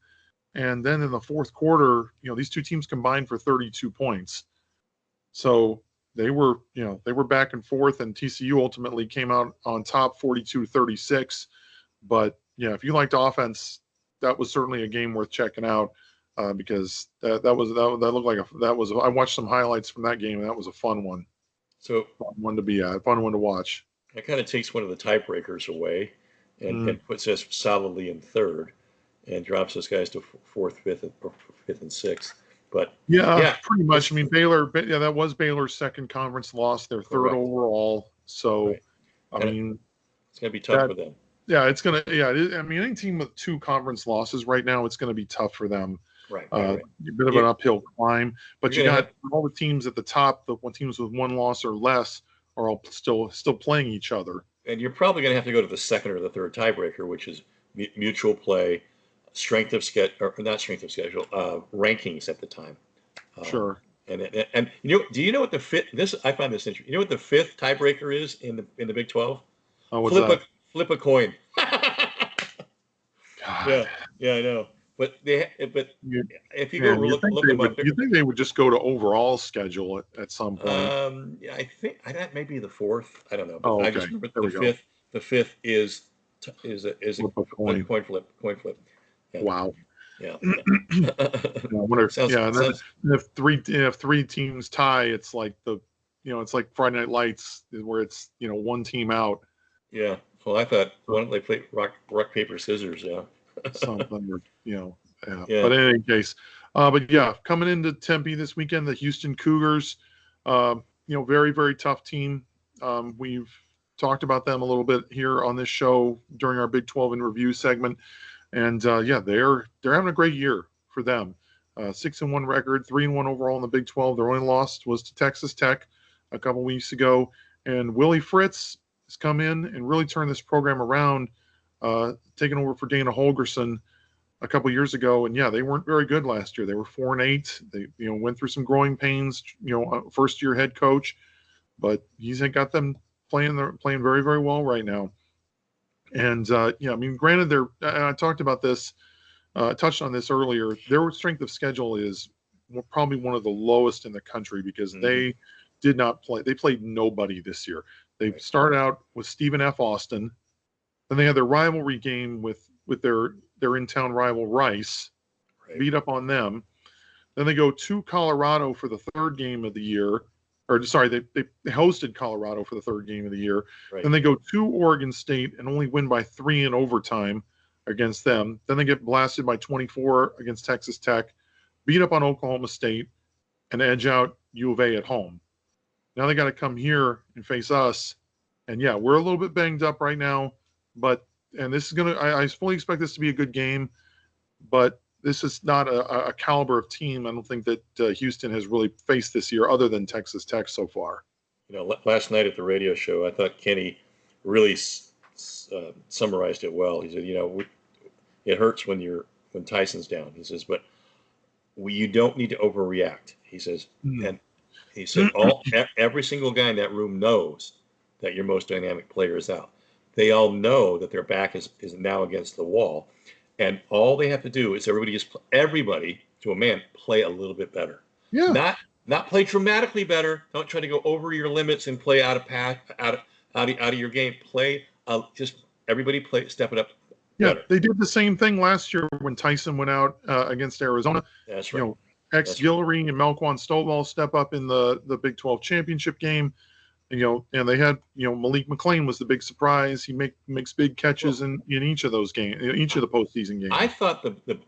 [SPEAKER 1] And then in the fourth quarter, these two teams combined for 32 points. So they were back and forth, and TCU ultimately came out on top 42-36. But yeah, if you liked offense, that was certainly a game worth checking out because that looked like I watched some highlights from that game, and that was a fun one.
[SPEAKER 2] So
[SPEAKER 1] fun one to be at, fun one to watch.
[SPEAKER 2] It kind of takes one of the tiebreakers away and puts us solidly in third and drops us guys to fourth, fifth, and sixth. But
[SPEAKER 1] yeah, pretty much. I mean, Baylor. Yeah, that was Baylor's second conference loss. Their third overall. So, I mean,
[SPEAKER 2] it's going to be tough for them.
[SPEAKER 1] Yeah, it's going to. Yeah, I mean, any team with two conference losses right now, it's going to be tough for them.
[SPEAKER 2] Right.
[SPEAKER 1] A bit of an uphill climb, but you got all the teams at the top. The teams with one loss or less are all still playing each other.
[SPEAKER 2] And you're probably going to have to go to the second or the third tiebreaker, which is mutual play, strength of schedule, or not strength of schedule, rankings at the time.
[SPEAKER 1] Sure.
[SPEAKER 2] And do you know what the fifth? I find this interesting. You know what the fifth tiebreaker is in the Big 12?
[SPEAKER 1] Oh, what's that?
[SPEAKER 2] Flip a coin.
[SPEAKER 1] God.
[SPEAKER 2] Yeah, I know. But if you look them up,
[SPEAKER 1] you think they would just go to overall schedule at some point?
[SPEAKER 2] Yeah, I think that may be the fourth. I don't know.
[SPEAKER 1] But
[SPEAKER 2] I just remember the fifth. The fifth is a coin flip.
[SPEAKER 1] Yeah. Wow.
[SPEAKER 2] Yeah.
[SPEAKER 1] I wonder. If three teams tie, it's like it's like Friday Night Lights, where it's one team out.
[SPEAKER 2] Yeah. Well, I thought why don't they play rock paper scissors? Yeah.
[SPEAKER 1] Something, yeah. But in any case, coming into Tempe this weekend, the Houston Cougars, very, very tough team. We've talked about them a little bit here on this show during our Big 12 in review segment, and they're having a great year for them. 6-1 record, 3-1 overall in the Big 12. Their only loss was to Texas Tech a couple weeks ago, and Willie Fritz has come in and really turned this program around. Taking over for Dana Holgerson a couple years ago, and they weren't very good last year. They were 4-8. They went through some growing pains. First year head coach, but he's got them playing very, very well right now. And I mean, granted, I talked about this, touched on this earlier. Their strength of schedule is probably one of the lowest in the country because they did not play. They played nobody this year. They started out with Stephen F. Austin. Then they had their rivalry game with their in-town rival Rice, beat up on them. Then they go to Colorado for the third game of the year. Or sorry, they hosted Colorado for the third game of the year.
[SPEAKER 2] Right.
[SPEAKER 1] Then they go to Oregon State and only win by 3 in overtime against them. Then they get blasted by 24 against Texas Tech, beat up on Oklahoma State, and edge out U of A at home. Now they got to come here and face us. And we're a little bit banged up right now. And this is I fully expect this to be a good game, but this is not a caliber of team I don't think that Houston has really faced this year other than Texas Tech so far.
[SPEAKER 2] Last night at the radio show, I thought Kenny really summarized it well. He said, it hurts when Tyson's down. He says, but you don't need to overreact. He says, and he said, every single guy in that room knows that your most dynamic player is out. They all know that their back is now against the wall, and all they have to do is everybody to a man play a little bit better.
[SPEAKER 1] Yeah.
[SPEAKER 2] Not play dramatically better. Don't try to go over your limits and play out of your game. Play just everybody step it up. Better.
[SPEAKER 1] They did the same thing last year when Tyson went out against Arizona.
[SPEAKER 2] That's right.
[SPEAKER 1] Guillory and Melquan Stovall step up in the Big 12 championship game. And they had, Malik McClain was the big surprise. He makes big catches in each of those games, each of the postseason games.
[SPEAKER 2] I thought the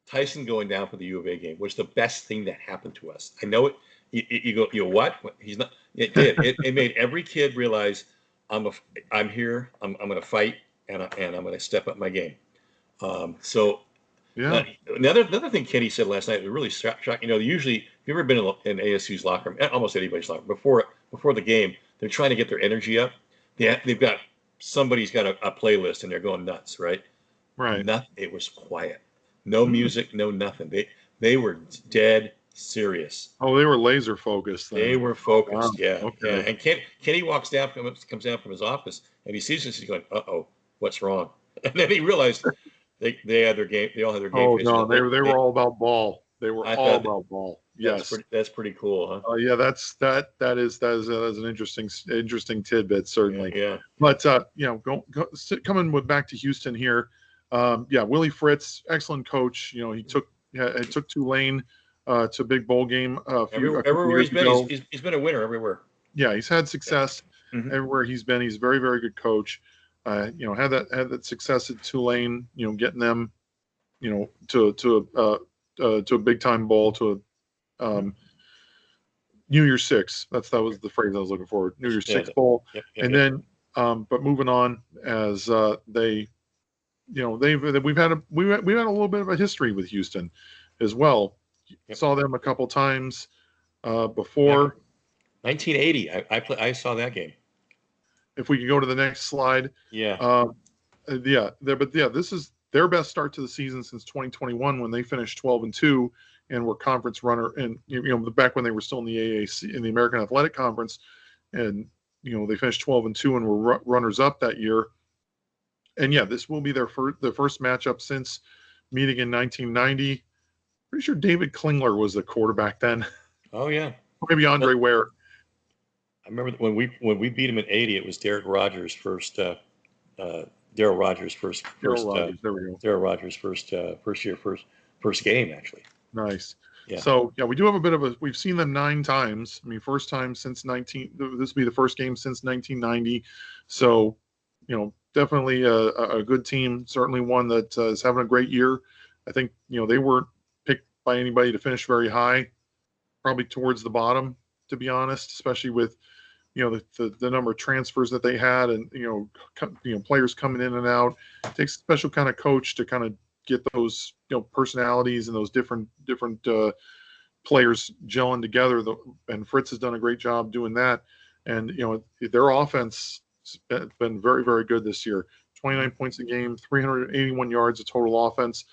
[SPEAKER 2] Tyson going down for the U of A game was the best thing that happened to us. I know it. You go, what? He's not. It did. It made every kid realize I'm here. I'm going to fight and I'm going to step up my game. So
[SPEAKER 1] Yeah.
[SPEAKER 2] Another thing Kenny said last night was really shocking. You know, usually, if you've ever been in ASU's locker room, almost anybody's locker room, before the game, they're trying to get their energy up. They've got somebody's got a playlist and they're going nuts, right?
[SPEAKER 1] Right.
[SPEAKER 2] Nothing. It was quiet. No
[SPEAKER 1] Hmm.
[SPEAKER 2] music, no nothing. They were dead serious.
[SPEAKER 1] Oh, they were laser focused
[SPEAKER 2] They
[SPEAKER 1] then.
[SPEAKER 2] were
[SPEAKER 1] Oh, wow.
[SPEAKER 2] focused. Yeah, yeah.
[SPEAKER 1] Okay.
[SPEAKER 2] And Kenny comes down from his office, and he sees this. He's going, "Uh-oh, what's wrong?" And then he realized they had their game. They all had their game
[SPEAKER 1] Oh
[SPEAKER 2] face.
[SPEAKER 1] no, they were all about ball. They were
[SPEAKER 2] I
[SPEAKER 1] all
[SPEAKER 2] thought
[SPEAKER 1] about ball. Yes.
[SPEAKER 2] that's pretty cool, huh?
[SPEAKER 1] Yeah, that is an interesting tidbit
[SPEAKER 2] Yeah,
[SPEAKER 1] certainly.
[SPEAKER 2] yeah.
[SPEAKER 1] But coming back to Houston here, yeah, Willie Fritz, excellent coach. You know, he took Tulane to a big bowl game a couple
[SPEAKER 2] Everywhere
[SPEAKER 1] years
[SPEAKER 2] he's been,
[SPEAKER 1] ago.
[SPEAKER 2] he's been a winner everywhere.
[SPEAKER 1] Yeah, he's had
[SPEAKER 2] Yeah.
[SPEAKER 1] success
[SPEAKER 2] Mm-hmm.
[SPEAKER 1] everywhere he's been. He's a very, very good coach. Had that success at Tulane. You know, getting them, to a big time bowl, to a New Year's Six. That was the phrase I was looking for. New Year's
[SPEAKER 2] Yeah.
[SPEAKER 1] Six bowl,
[SPEAKER 2] Yep.
[SPEAKER 1] and then but moving on as they, we've had a little bit of a history with Houston as well.
[SPEAKER 2] Yep.
[SPEAKER 1] Saw them a couple times
[SPEAKER 2] Back
[SPEAKER 1] before.
[SPEAKER 2] 1980. I saw that game.
[SPEAKER 1] If we could go to the next slide.
[SPEAKER 2] Yeah.
[SPEAKER 1] This is their best start to the season since 2021 when they finished 12-2 and were conference runner, and back when they were still in the AAC, in the American Athletic Conference, and they finished 12-2 and were runners up that year. And yeah, this will be their first matchup since meeting in 1990. Pretty sure David Klingler was the quarterback then.
[SPEAKER 2] Oh yeah.
[SPEAKER 1] Maybe Andre Ware.
[SPEAKER 2] I remember when we beat him in '80. It was Derek Rogers' first. Darryl Rogers' first.
[SPEAKER 1] There we go.
[SPEAKER 2] Darryl Rogers' first game actually.
[SPEAKER 1] Nice.
[SPEAKER 2] Yeah.
[SPEAKER 1] So yeah, we do have a bit of a. We've seen them 9 times. I mean, first time since 19. This will be the first game since 1990. So, definitely a good team. Certainly one that is having a great year. I think they weren't picked by anybody to finish very high. Probably towards the bottom, to be honest. Especially with the number of transfers that they had, and players coming in and out. It takes a special kind of coach to kind of get those personalities and those different players gelling together. And Fritz has done a great job doing that. And their offense has been very, very good this year. 29 points a game, 381 yards of total offense.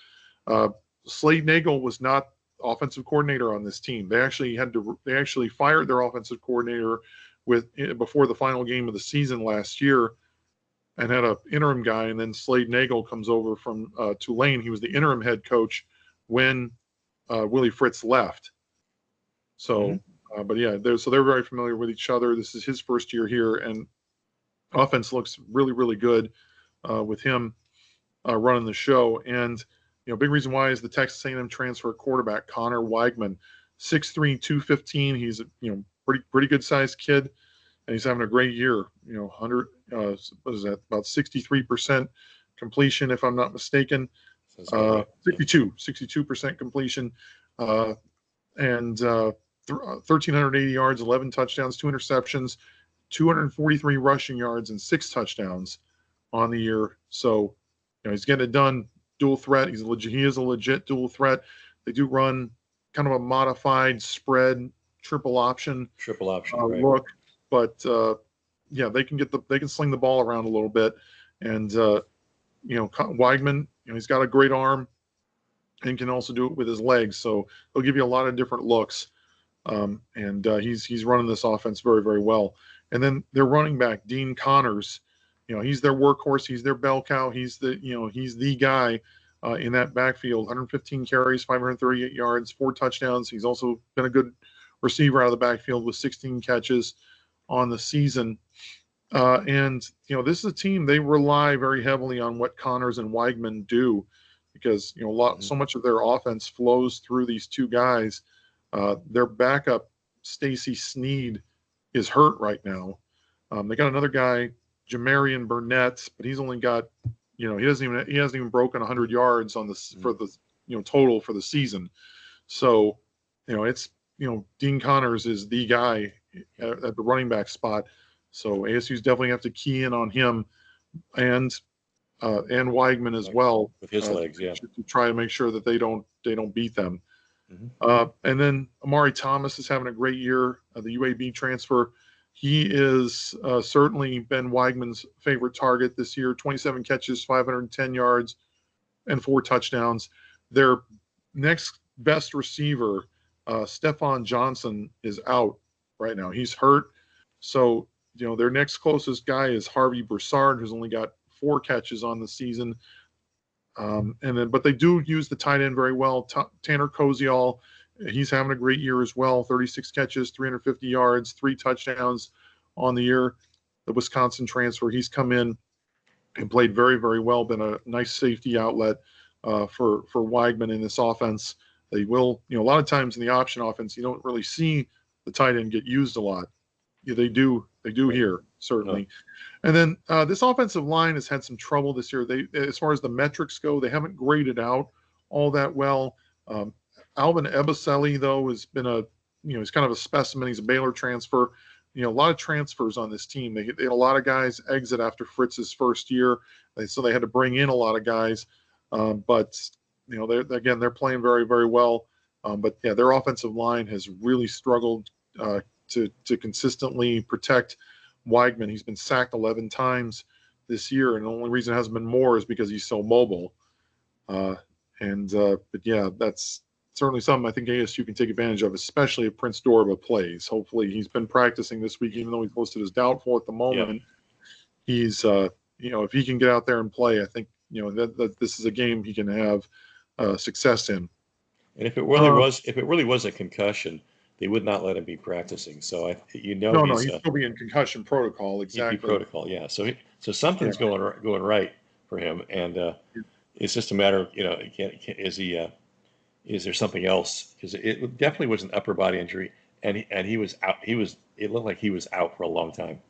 [SPEAKER 1] Slade Nagel was not offensive coordinator on this team. They actually fired their offensive coordinator before the final game of the season last year, and had an interim guy, and then Slade Nagel comes over from Tulane. He was the interim head coach when Willie Fritz left. So, but yeah, they're very familiar with each other. This is his first year here, and offense looks really, really good with him running the show. And big reason why is the Texas A&M transfer quarterback Connor Weigman, 6'3", 215. He's pretty good sized kid, and he's having a great year. 100 what is that, about 63% completion, if I'm not mistaken. 62% completion, and 1,380 yards, 11 touchdowns, 2 interceptions, 243 rushing yards, and 6 touchdowns on the year. So he's getting it done. Dual threat. He is a legit dual threat. They do run kind of a modified spread triple option
[SPEAKER 2] right.
[SPEAKER 1] look, but they can sling the ball around a little bit. And Weigman, he's got a great arm and can also do it with his legs, so he'll give you a lot of different looks. And he's running this offense very, very well. And then their running back Dean Connors, he's their workhorse, he's their bell cow, he's the guy in that backfield. 115 carries, 538 yards, 4 touchdowns. He's also been a good receiver out of the backfield with 16 catches on the season. And this is a team, they rely very heavily on what Connors and Weigman do, because so much of their offense flows through these two guys. Their backup Stacy Sneed is hurt right now. They got another guy, Jamarian Burnett, but he's only got he hasn't even broken 100 yards on this for the total for the season. So it's Dean Connors is the guy at the running back spot. So ASU's definitely have to key in on him. And and Weigman as well,
[SPEAKER 2] with his legs, yeah.
[SPEAKER 1] to try to make sure that they don't beat them.
[SPEAKER 2] Mm-hmm.
[SPEAKER 1] And then Amari Thomas is having a great year. The UAB transfer. He is certainly Ben Weigman's favorite target this year. 27 catches, 510 yards, and 4 touchdowns. Their next best receiver, Stephon Johnson, is out right now. He's hurt. So, their next closest guy is Harvey Broussard, who's only got 4 catches on the season. But they do use the tight end very well. Tanner Koziol, he's having a great year as well. 36 catches, 350 yards, 3 touchdowns on the year. The Wisconsin transfer, he's come in and played very, very well. Been a nice safety outlet for Weigman in this offense. They will, a lot of times in the option offense, you don't really see the tight end get used a lot. Yeah, they do here, certainly. And then this offensive line has had some trouble this year. As far as the metrics go, they haven't graded out all that well. Alvin Ebiselli, though, has been he's kind of a specimen. He's a Baylor transfer. A lot of transfers on this team. They had a lot of guys exit after Fritz's first year, so they had to bring in a lot of guys. But they're playing very, very well. But yeah, their offensive line has really struggled to consistently protect Weigman. He's been sacked 11 times this year, and the only reason it hasn't been more is because he's so mobile. But yeah, that's certainly something I think ASU can take advantage of, especially if Prince Dorba plays. Hopefully, he's been practicing this week, even though he's listed as doubtful at the moment. Yeah. He's if he can get out there and play, I think that this is a game he can have success in.
[SPEAKER 2] And if it really was a concussion, they would not let him be practicing. So
[SPEAKER 1] he'd still be in concussion protocol. Exactly.
[SPEAKER 2] Protocol, yeah. So something's going right for him, and it's just a matter of is there something else? Because it definitely was an upper body injury, and he was out. It looked like he was out for a long time.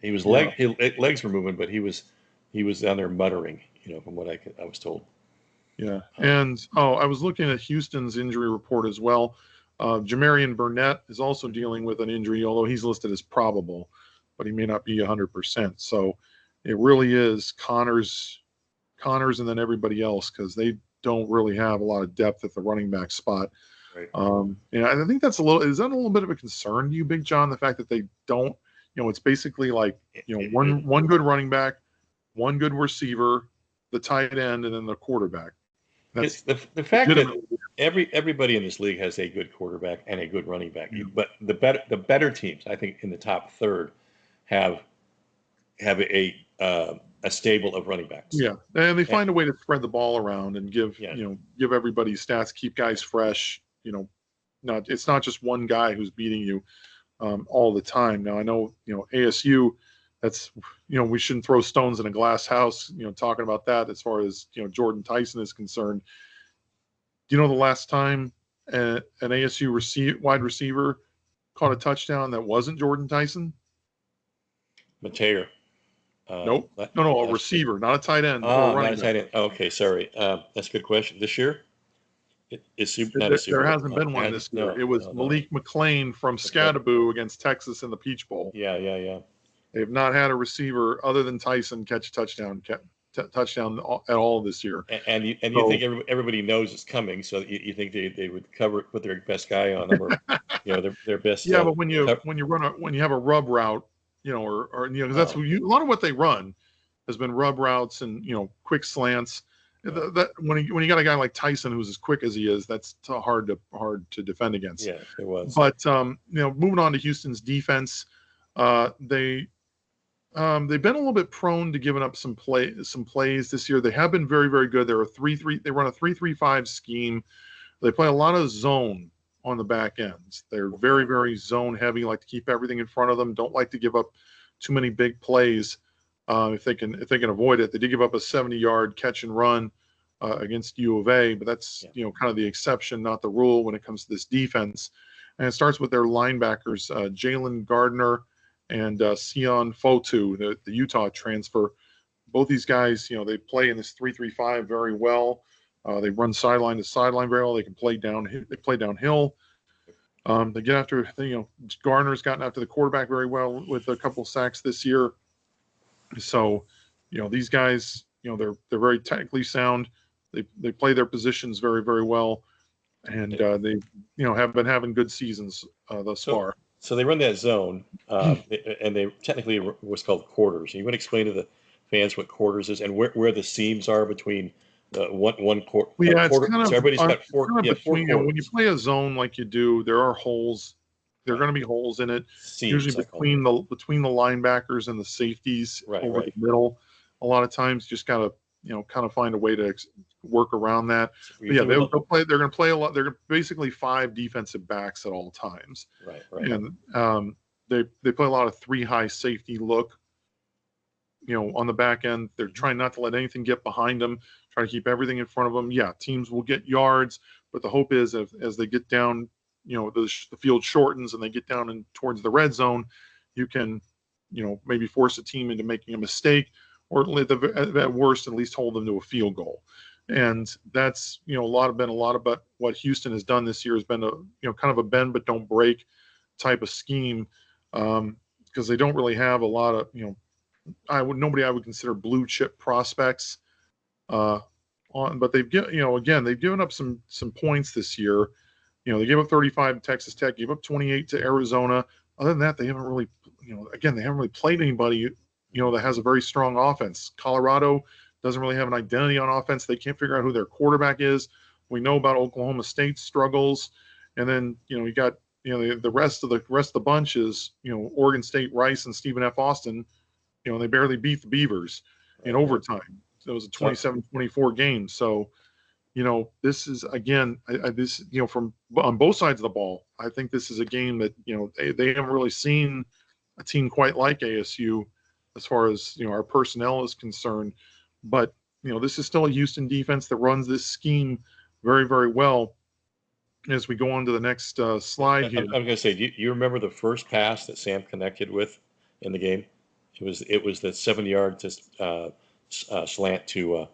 [SPEAKER 2] His legs were moving, but he was down there muttering. From what I was told.
[SPEAKER 1] Yeah, and I was looking at Houston's injury report as well. Jamarian Burnett is also dealing with an injury, although he's listed as probable, but he may not be 100%. So it really is Connors, and then everybody else, because they don't really have a lot of depth at the running back spot.
[SPEAKER 2] Right.
[SPEAKER 1] I think is that a little bit of a concern to you, Big John, the fact that they don't, it's basically like, one good running back, one good receiver, the tight end, and then the quarterback.
[SPEAKER 2] That's the fact that everybody in this league has a good quarterback and a good running back. Yeah. But the better teams, I think, in the top third, have a stable of running backs.
[SPEAKER 1] Yeah, and they find a way to spread the ball around and give everybody stats, keep guys fresh. It's not just one guy who's beating you all the time. Now I know ASU. That's we shouldn't throw stones in a glass house. Talking about that as far as Jordan Tyson is concerned. Do you know the last time an ASU wide receiver caught a touchdown that wasn't Jordan Tyson?
[SPEAKER 2] Mateer.
[SPEAKER 1] Nope. No, a receiver, not a tight end.
[SPEAKER 2] Not a tight end. Oh, okay, sorry. That's a good question. This year?
[SPEAKER 1] There hasn't been one this year. It was Malik McLean from Scattaboo against Texas in the Peach Bowl.
[SPEAKER 2] Yeah.
[SPEAKER 1] They have not had a receiver other than Tyson catch a touchdown at all this year.
[SPEAKER 2] And you think everybody knows it's coming, so you think they would put their best guy on them, or their best.
[SPEAKER 1] Yeah, but when you have a rub route, or because that's a lot of what they run has been rub routes and quick slants. That when you got a guy like Tyson who's as quick as he is, that's hard to defend against.
[SPEAKER 2] Yeah, it was.
[SPEAKER 1] But moving on to Houston's defense, they've been a little bit prone to giving up some plays this year. They have been very, very good. They run a 3-3-5 scheme. They play a lot of zone on the back ends. They're very, very zone heavy, like to keep everything in front of them, don't like to give up too many big plays if they can avoid it. They did give up a 70-yard catch and run against U of A, but that's kind of the exception, not the rule when it comes to this defense. And it starts with their linebackers, Jalen Gardner and Sion Fotu, the Utah transfer. Both these guys, they play in this 3-3-5 very well. They run sideline to sideline very well. They can play down. They play downhill. They get after. Garner's gotten after the quarterback very well with a couple sacks this year. So, these guys, they're very technically sound. They play their positions very, very well, and they have been having good seasons thus far.
[SPEAKER 2] So they run that zone, and they technically what's called quarters. You want to explain to the fans what quarters is and where the seams are between one quarter.
[SPEAKER 1] Well, yeah, it's kind of,
[SPEAKER 2] so everybody's got four.
[SPEAKER 1] kind of
[SPEAKER 2] Yeah,
[SPEAKER 1] between,
[SPEAKER 2] four quarters.
[SPEAKER 1] when you play a zone like you do, there are holes. There are going to be holes in it,
[SPEAKER 2] Seams,
[SPEAKER 1] usually between the linebackers and the safeties over the middle. A lot of times, just gotta find a way to work around that. But yeah, they'll play. They're going to play a lot. They're basically 5 defensive backs at all times.
[SPEAKER 2] Right.
[SPEAKER 1] And they play a lot of 3 high safety look. On the back end, they're trying not to let anything get behind them. Try to keep everything in front of them. Yeah, teams will get yards, but the hope is as they get down, the field shortens and they get down and towards the red zone, you can, maybe force a team into making a mistake, or at worst, at least hold them to a field goal. And that's a lot about what Houston has done this year has been a kind of a bend but don't break type of scheme, because they don't really have a lot of nobody I would consider blue chip prospects. But they've they've given up some points this year. They gave up 35 to Texas Tech, gave up 28 to Arizona. Other than that, they haven't really, they haven't really played anybody, that has a very strong offense. Colorado doesn't really have an identity on offense. They can't figure out who their quarterback is. We know about Oklahoma State's struggles, and then you got the rest of the bunch is Oregon State, Rice, and Stephen F. Austin. They barely beat the Beavers in overtime. So it was a 27-24 game. So, this is, again, from on both sides of the ball, I think this is a game that, they haven't really seen a team quite like ASU as far as, our personnel is concerned. But, this is still a Houston defense that runs this scheme very, very well. As we go on to the next slide here.
[SPEAKER 2] I'm going to say, do you remember the first pass that Sam connected with in the game? It was the 7-yard slant to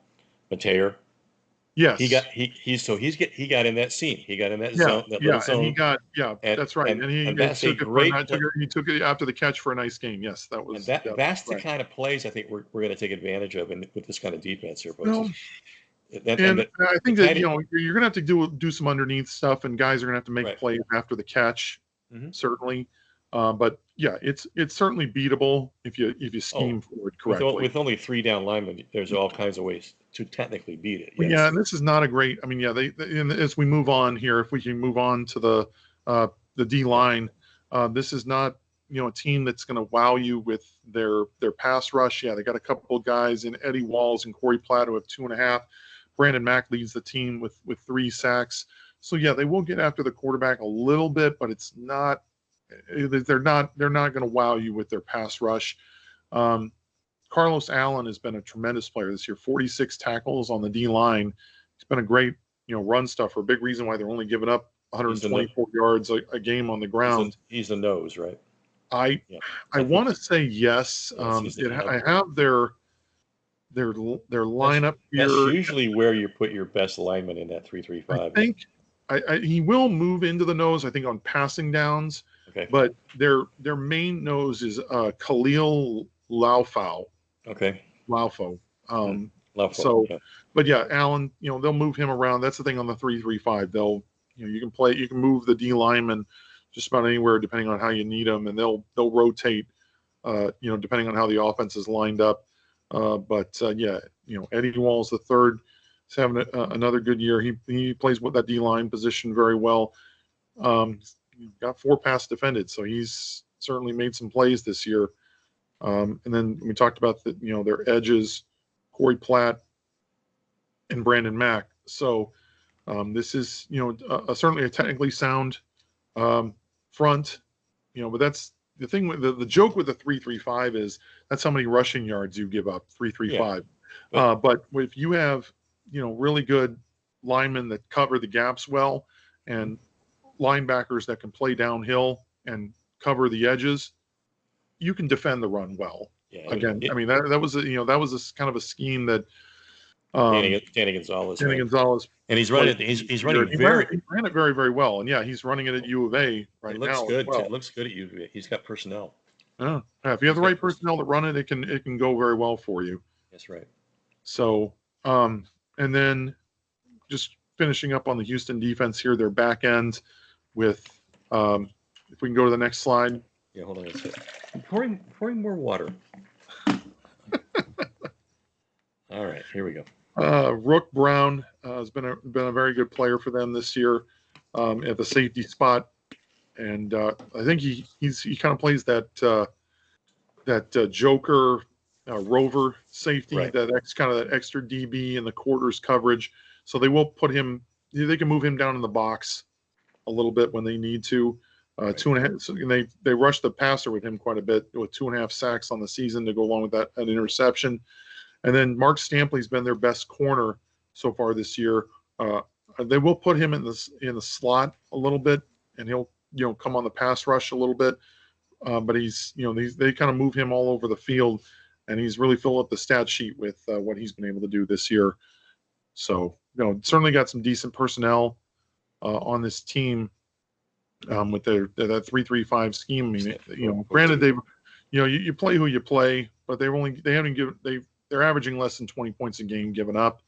[SPEAKER 2] Mateer.
[SPEAKER 1] Yes,
[SPEAKER 2] he got in that seam. He got in that zone.
[SPEAKER 1] And he got that's right. And he took it after the catch for a nice game. Yes, that was.
[SPEAKER 2] That's the kind of plays I think we're going to take advantage of with this kind of defense here.
[SPEAKER 1] I think that you're going to have to do some underneath stuff, and guys are going to have to make plays after the catch, certainly. But yeah, it's certainly beatable if you scheme for it correctly.
[SPEAKER 2] With only 3 down linemen, there's all kinds of ways to technically beat it.
[SPEAKER 1] Yes. Yeah, and this is not a great. I mean, yeah, and as we move on here, if we can move on to the D line, this is not a team that's going to wow you with their pass rush. Yeah, they got a couple of guys in Eddie Walls and Corey Platt who have 2.5. Brandon Mack leads the team with 3 sacks. So yeah, they will get after the quarterback a little bit, but it's not. They're not going to wow you with their pass rush. Carlos Allen has been a tremendous player this year. 46 tackles on the D line. He's been a great run stuffer. A big reason why they're only giving up 124 yards a game on the ground.
[SPEAKER 2] He's the nose, right?
[SPEAKER 1] I want to say yes. I have their lineup here.
[SPEAKER 2] That's usually where you put your best lineman in that 3-3-5.
[SPEAKER 1] I think he will move into the nose. I think on passing downs.
[SPEAKER 2] Okay.
[SPEAKER 1] But their main nose is Khalil Laufau.
[SPEAKER 2] Okay.
[SPEAKER 1] Laufau.
[SPEAKER 2] Laufau.
[SPEAKER 1] So, but yeah, Allen, they'll move him around. That's the thing on the 3-3-5. They'll, you can move the D lineman just about anywhere depending on how you need them, and they'll rotate, depending on how the offense is lined up. Eddie Walls the third is having another good year. He plays with that D line position very well. Got 4 pass defended, so he's certainly made some plays this year. And then we talked about their edges, Corey Platt and Brandon Mack. So this is certainly a technically sound front, but that's the thing with the joke with the 3-3-5 is that's how many rushing yards you give up, 3-3-5. Yeah. But if you have really good linemen that cover the gaps well and linebackers that can play downhill and cover the edges, you can defend the run well. Yeah, again, I mean that was a kind of a scheme that
[SPEAKER 2] Danny Gonzalez, and he's running it
[SPEAKER 1] very, very well, and yeah, he's running it at U of A right now.
[SPEAKER 2] Good.
[SPEAKER 1] Well.
[SPEAKER 2] It looks good at U of A. He's got personnel.
[SPEAKER 1] Yeah, if you have the right personnel that run it, it can go very well for you.
[SPEAKER 2] That's right.
[SPEAKER 1] So, and then just finishing up on the Houston defense here, their back end with, if we can go to the next slide.
[SPEAKER 2] Yeah, hold on a second. I'm pouring more water. All right, here we go.
[SPEAKER 1] Rook Brown has been a very good player for them this year at the safety spot, and I think he kind of plays that Joker rover safety,
[SPEAKER 2] Right.
[SPEAKER 1] that kind of that extra DB in the quarters coverage. So they will put him. They can move him down in the box a little bit when they need to.
[SPEAKER 2] Right.
[SPEAKER 1] 2.5. So, and they rush the passer with him quite a bit, with 2.5 sacks on the season to go along with that, an interception. And then Mark Stampley's been their best corner so far this year. They will put him in the slot a little bit, and he'll come on the pass rush a little bit. But they kind of move him all over the field, and he's really filled up the stat sheet with what he's been able to do this year. So certainly got some decent personnel on this team with that 3-3-5 scheme. I mean, granted you play who you play, but they're averaging less than 20 points a game given up.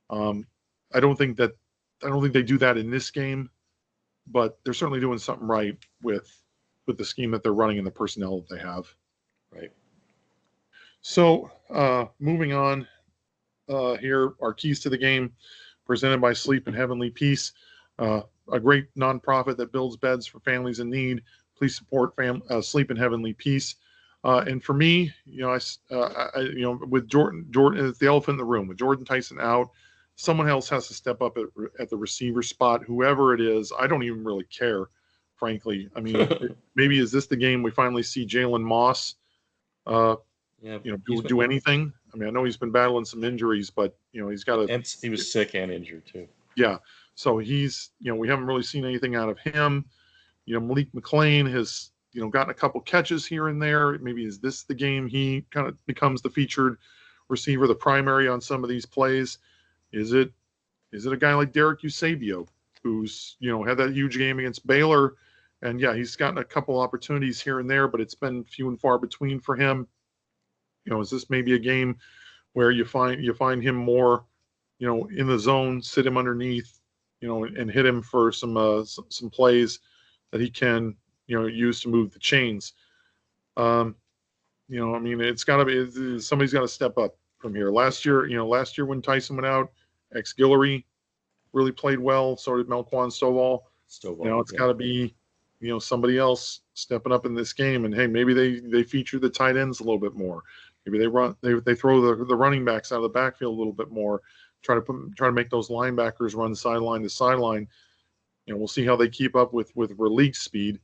[SPEAKER 1] I don't think they do that in this game, but they're certainly doing something right with the scheme that they're running and the personnel that they have.
[SPEAKER 2] Right.
[SPEAKER 1] So moving on here, our keys to the game presented by Sleep in Heavenly Peace, a great nonprofit that builds beds for families in need. Please support Sleep in Heavenly Peace. And for me, with Jordan, it's the elephant in the room. With Jordan Tyson out, someone else has to step up at the receiver spot. Whoever it is, I don't even really care, frankly. I mean, maybe is this the game we finally see Jalen Moss? Do anything? I mean, I know he's been battling some injuries, but he's got
[SPEAKER 2] and he was sick and injured too.
[SPEAKER 1] Yeah, so he's we haven't really seen anything out of him. Malik McLean has gotten a couple catches here and there. Maybe is this the game he kind of becomes the featured receiver, the primary on some of these plays? Is it a guy like Derek Eusebio, who's had that huge game against Baylor, and he's gotten a couple opportunities here and there, but it's been few and far between for him. Is this maybe a game where you find him more in the zone, sit him underneath, and hit him for some plays that he can use to move the chains. I mean, it's got to be somebody's got to step up from here. Last year when Tyson went out, Guillory really played well. So did Melquan Stovall. Now it's got to be somebody else stepping up in this game. And hey, maybe they feature the tight ends a little bit more. Maybe they throw the running backs out of the backfield a little bit more. Try to make those linebackers run sideline to sideline. We'll see how they keep up with league speed.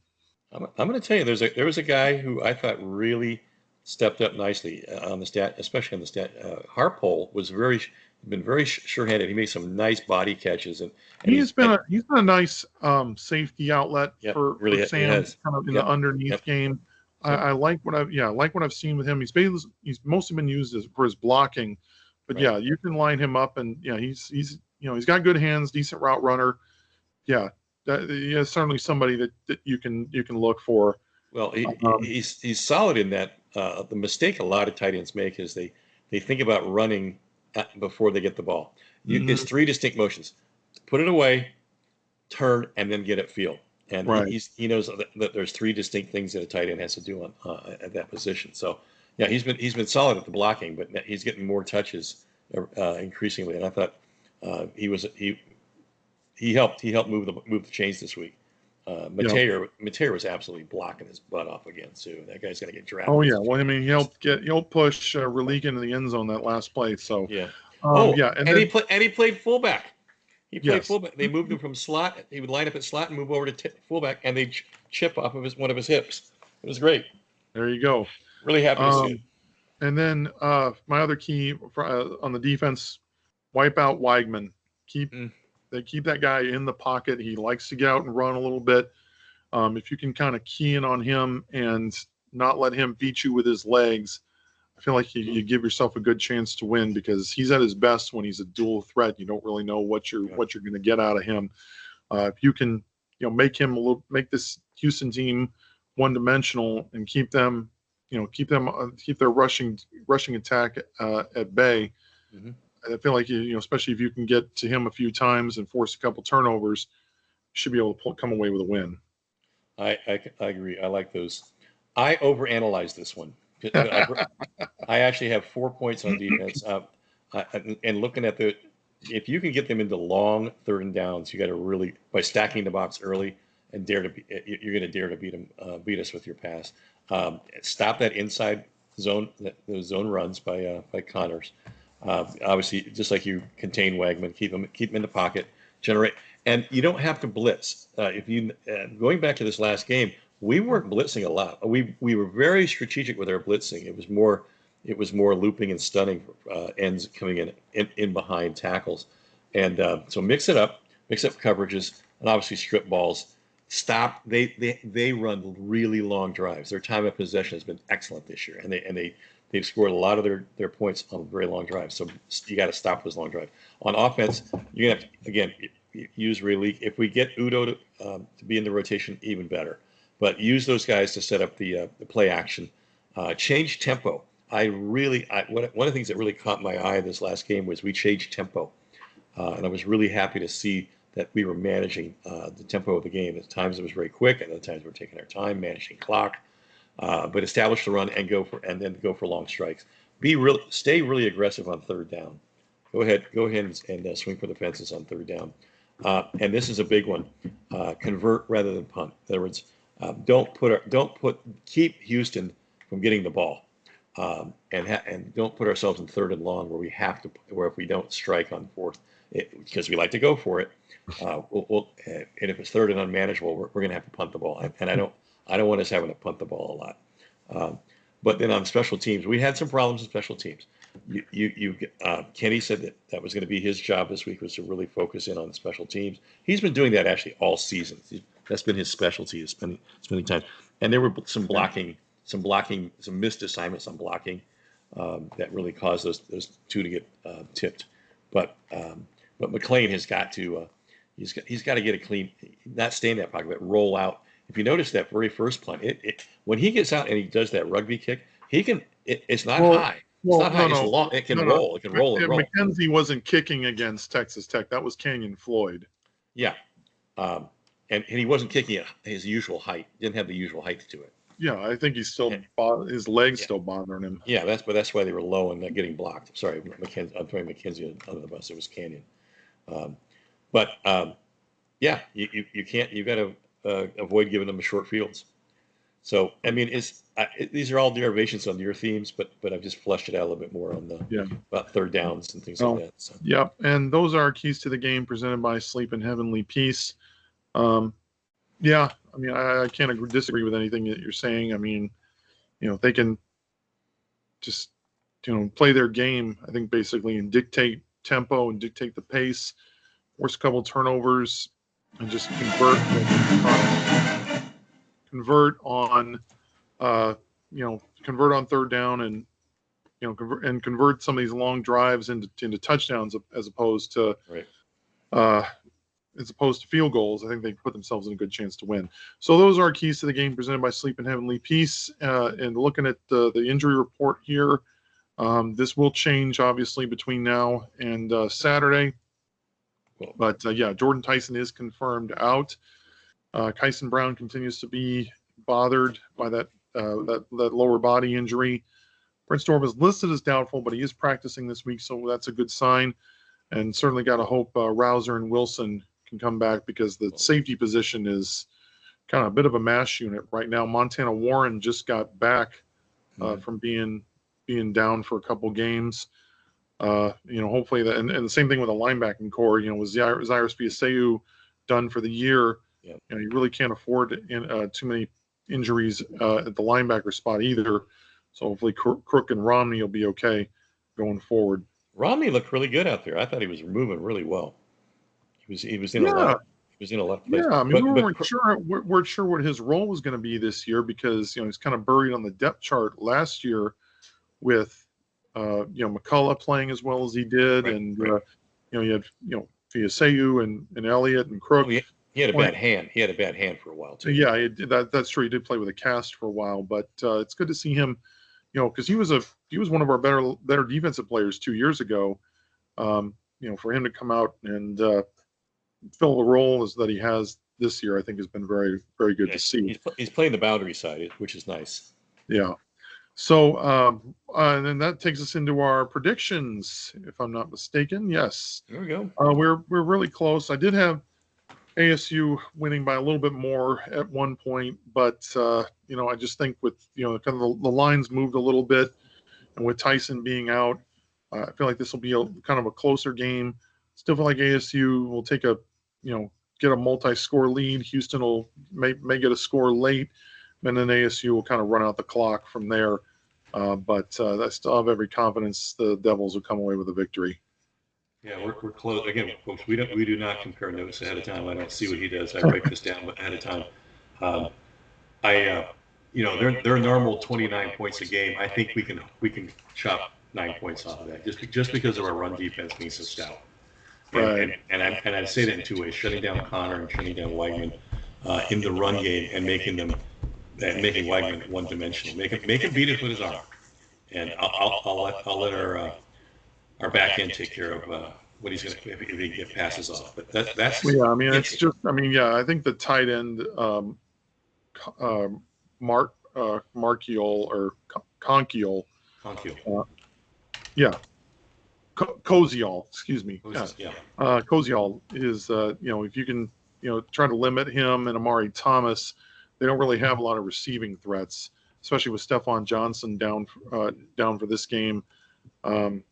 [SPEAKER 2] I'm going to tell you, there was a guy who I thought really stepped up nicely on the stat, especially on the stat. Harpole was been very sure-handed. He made some nice body catches, and
[SPEAKER 1] he's been a nice safety outlet for Sam, kind of in the underneath game. I like what I've seen with him. He's mostly been used for his blocking, but you can line him up, and he's got good hands, decent route runner. Yeah, certainly somebody that you can look for.
[SPEAKER 2] Well, he's solid in that. The mistake a lot of tight ends make is they think about running before they get the ball. It's three distinct motions: put it away, turn, and then get upfield. And he knows that there's three distinct things that a tight end has to do at that position. So he's been solid at the blocking, but he's getting more touches increasingly. And I thought he helped move the chains this week. Mateer was absolutely blocking his butt off again too. That guy's gonna get drafted.
[SPEAKER 1] Oh yeah, well I mean he helped push Ralik into the end zone that last play. So
[SPEAKER 2] and he played fullback. He played fullback. They moved him from slot. He would line up at slot and move over to fullback, and they chip off of one of his hips. It was great.
[SPEAKER 1] There you go.
[SPEAKER 2] Really happy to see it.
[SPEAKER 1] And then my other key on the defense, wipe out Weigman. They keep that guy in the pocket. He likes to get out and run a little bit. If you can kind of key in on him and not let him beat you with his legs, I feel like you give yourself a good chance to win, because he's at his best when he's a dual threat. You don't really know what you're going to get out of him. If you can make this Houston team one-dimensional and keep them keep their rushing attack at bay.
[SPEAKER 2] Mm-hmm.
[SPEAKER 1] I feel like especially if you can get to him a few times and force a couple turnovers, you should be able to come away with a win.
[SPEAKER 2] I agree. I like those. I overanalyzed this one. I actually have 4 points on defense. And looking at if you can get them into long third and downs, you got to really, by stacking the box early and you're going to dare to beat us with your pass. Stop that inside zone, those zone runs by Connors. Obviously, just like you contain Wagman, keep him in the pocket, generate, and you don't have to blitz. Going back to this last game, we weren't blitzing a lot. We were very strategic with our blitzing. It was more looping and stunning ends coming in behind tackles, and so mix up coverages, and obviously strip balls. Stop. They run really long drives. Their time of possession has been excellent this year, and they've scored a lot of their points on very long drives. So you got to stop those long drives. On offense, you're gonna have to, again, use relief. If we get Udo to be in the rotation, even better. But use those guys to set up the play action. Change tempo. One of the things that really caught my eye this last game was we changed tempo, and I was really happy to see that we were managing the tempo of the game. At times it was very quick, and at times we were taking our time managing clock. But establish the run and then go for long strikes. Stay really aggressive on third down. Go ahead and swing for the fences on third down. And this is a big one. Convert rather than punt. In other words, keep Houston from getting the ball, and don't put ourselves in third and long where if we don't strike on fourth, because we like to go for it. And if it's third and unmanageable, we're going to have to punt the ball. And I don't want us having to punt the ball a lot. But then on special teams, we had some problems in special teams. Kenny said that was going to be his job this week, was to really focus in on special teams. He's been doing that actually all season. That's been his specialty, is spending time. And there were some missed assignments on blocking that really caused those two to get tipped. But McLean has got to he's got to get a clean, not stay in that pocket, but roll out. If you notice that very first punt, when he gets out and he does that rugby kick, it's not high. It's not high. It's long. It can roll. It can roll and roll.
[SPEAKER 1] McKenzie wasn't kicking against Texas Tech. That was Kenyon Floyd.
[SPEAKER 2] Yeah, and he wasn't kicking at his usual height. Didn't have the usual height to it.
[SPEAKER 1] Yeah, I think his legs still bothering him.
[SPEAKER 2] Yeah, that's why they were low and not getting blocked. Sorry, McKenzie. I'm throwing McKenzie under the bus. It was Canyon. Yeah, you can't. You got to avoid giving them short fields. So I mean, these are all derivations on your themes, but I've just fleshed it out a little bit more on about third downs and things like that. So.
[SPEAKER 1] Yeah, and those are our keys to the game presented by Sleep in Heavenly Peace. Yeah, I mean, I can't disagree with anything that you're saying. I mean, they can just play their game, I think, basically, and dictate tempo and dictate the pace, force a couple turnovers, and just convert on third down, and convert some of these long drives into touchdowns as opposed to field goals. I think they put themselves in a good chance to win. So those are our keys to the game presented by Sleep in Heavenly Peace. And looking at the injury report here, this will change obviously between now and Saturday. But Jordan Tyson is confirmed out. Kyson Brown continues to be bothered by that lower body injury. Prince Dorf is listed as doubtful, but he is practicing this week, so that's a good sign. And certainly got to hope Rouser and Wilson can come back, because the safety position is kind of a bit of a mash unit right now. Montana Warren just got back from being down for a couple games. Hopefully that, and the same thing with the linebacking core. With Zyrus Biaseu done for the year, you really can't afford too many injuries at the linebacker spot either. So hopefully Crook and Romney will be okay going forward.
[SPEAKER 2] Romney looked really good out there. I thought he was moving really well. He was in a lot. He was in a lot of places.
[SPEAKER 1] Yeah, I mean, we weren't sure what his role was going to be this year, because he's kind of buried on the depth chart last year with McCullough playing as well as he did, and you had Biaseu and Elliott and Crook.
[SPEAKER 2] He had a bad hand. He had a bad hand for a while too.
[SPEAKER 1] Yeah, that's true. He did play with a cast for a while, but it's good to see him. Because he was one of our better defensive players 2 years ago. For him to come out and fill the role that he has this year, I think has been very, very good to see.
[SPEAKER 2] He's playing the boundary side, which is nice.
[SPEAKER 1] Yeah. So, and then that takes us into our predictions, if I'm not mistaken. Yes.
[SPEAKER 2] There we go.
[SPEAKER 1] We're really close. I did have ASU winning by a little bit more at one point, but I just think with kind of the lines moved a little bit, and with Tyson being out, I feel like this will be kind of a closer game. Still feel like ASU will take get a multi-score lead. Houston may get a score late, and then ASU will kind of run out the clock from there. But I still have every confidence the Devils will come away with a victory.
[SPEAKER 2] Yeah, we're close. Again, folks, we do not compare notes ahead of time. I don't see what he does. I write this down ahead of time. Their normal 29 points a game. I think we can chop 9 points off of that just because of our run defense being so stout.
[SPEAKER 1] Right.
[SPEAKER 2] And I'd say that in two ways: shutting down Connor and shutting down Weigman in the run game, and making making Weigman one-dimensional. Make him beat it with his arm. And I'll let our back end take care of what he's going to if he get passes off. But that's
[SPEAKER 1] yeah. I mean, it's just. I mean, yeah. I think the tight end Markiol or Conkiol. Yeah. Koziol, excuse me. Koziol is, if you can, try to limit him and Amari Thomas, they don't really have a lot of receiving threats, especially with Stephon Johnson down for this game. Be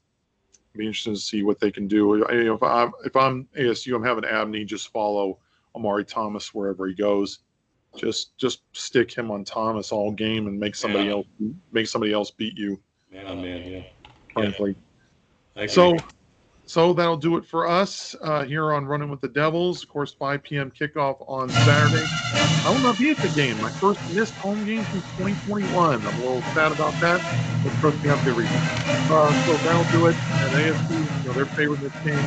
[SPEAKER 1] interesting to see what they can do. If I'm ASU, I'm having Abney just follow Amari Thomas wherever he goes. Just stick him on Thomas all game and make somebody else beat you.
[SPEAKER 2] Man on man, yeah.
[SPEAKER 1] Frankly.
[SPEAKER 2] Yeah.
[SPEAKER 1] So that'll do it for us here on Running with the Devils. Of course, 5 p.m. kickoff on Saturday. I will not be at the game. My first missed home game since 2021. I'm a little sad about that, but trust me, I'm good reason. So that'll do it. And ASU, they're favored this game,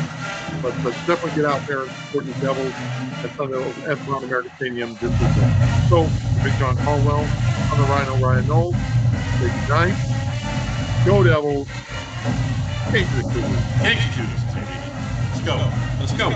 [SPEAKER 1] but definitely get out there and support the Devils at Brown America Stadium this weekend. So, Big John Caldwell on the RyKno. Say good night. Go Devils. Let's go.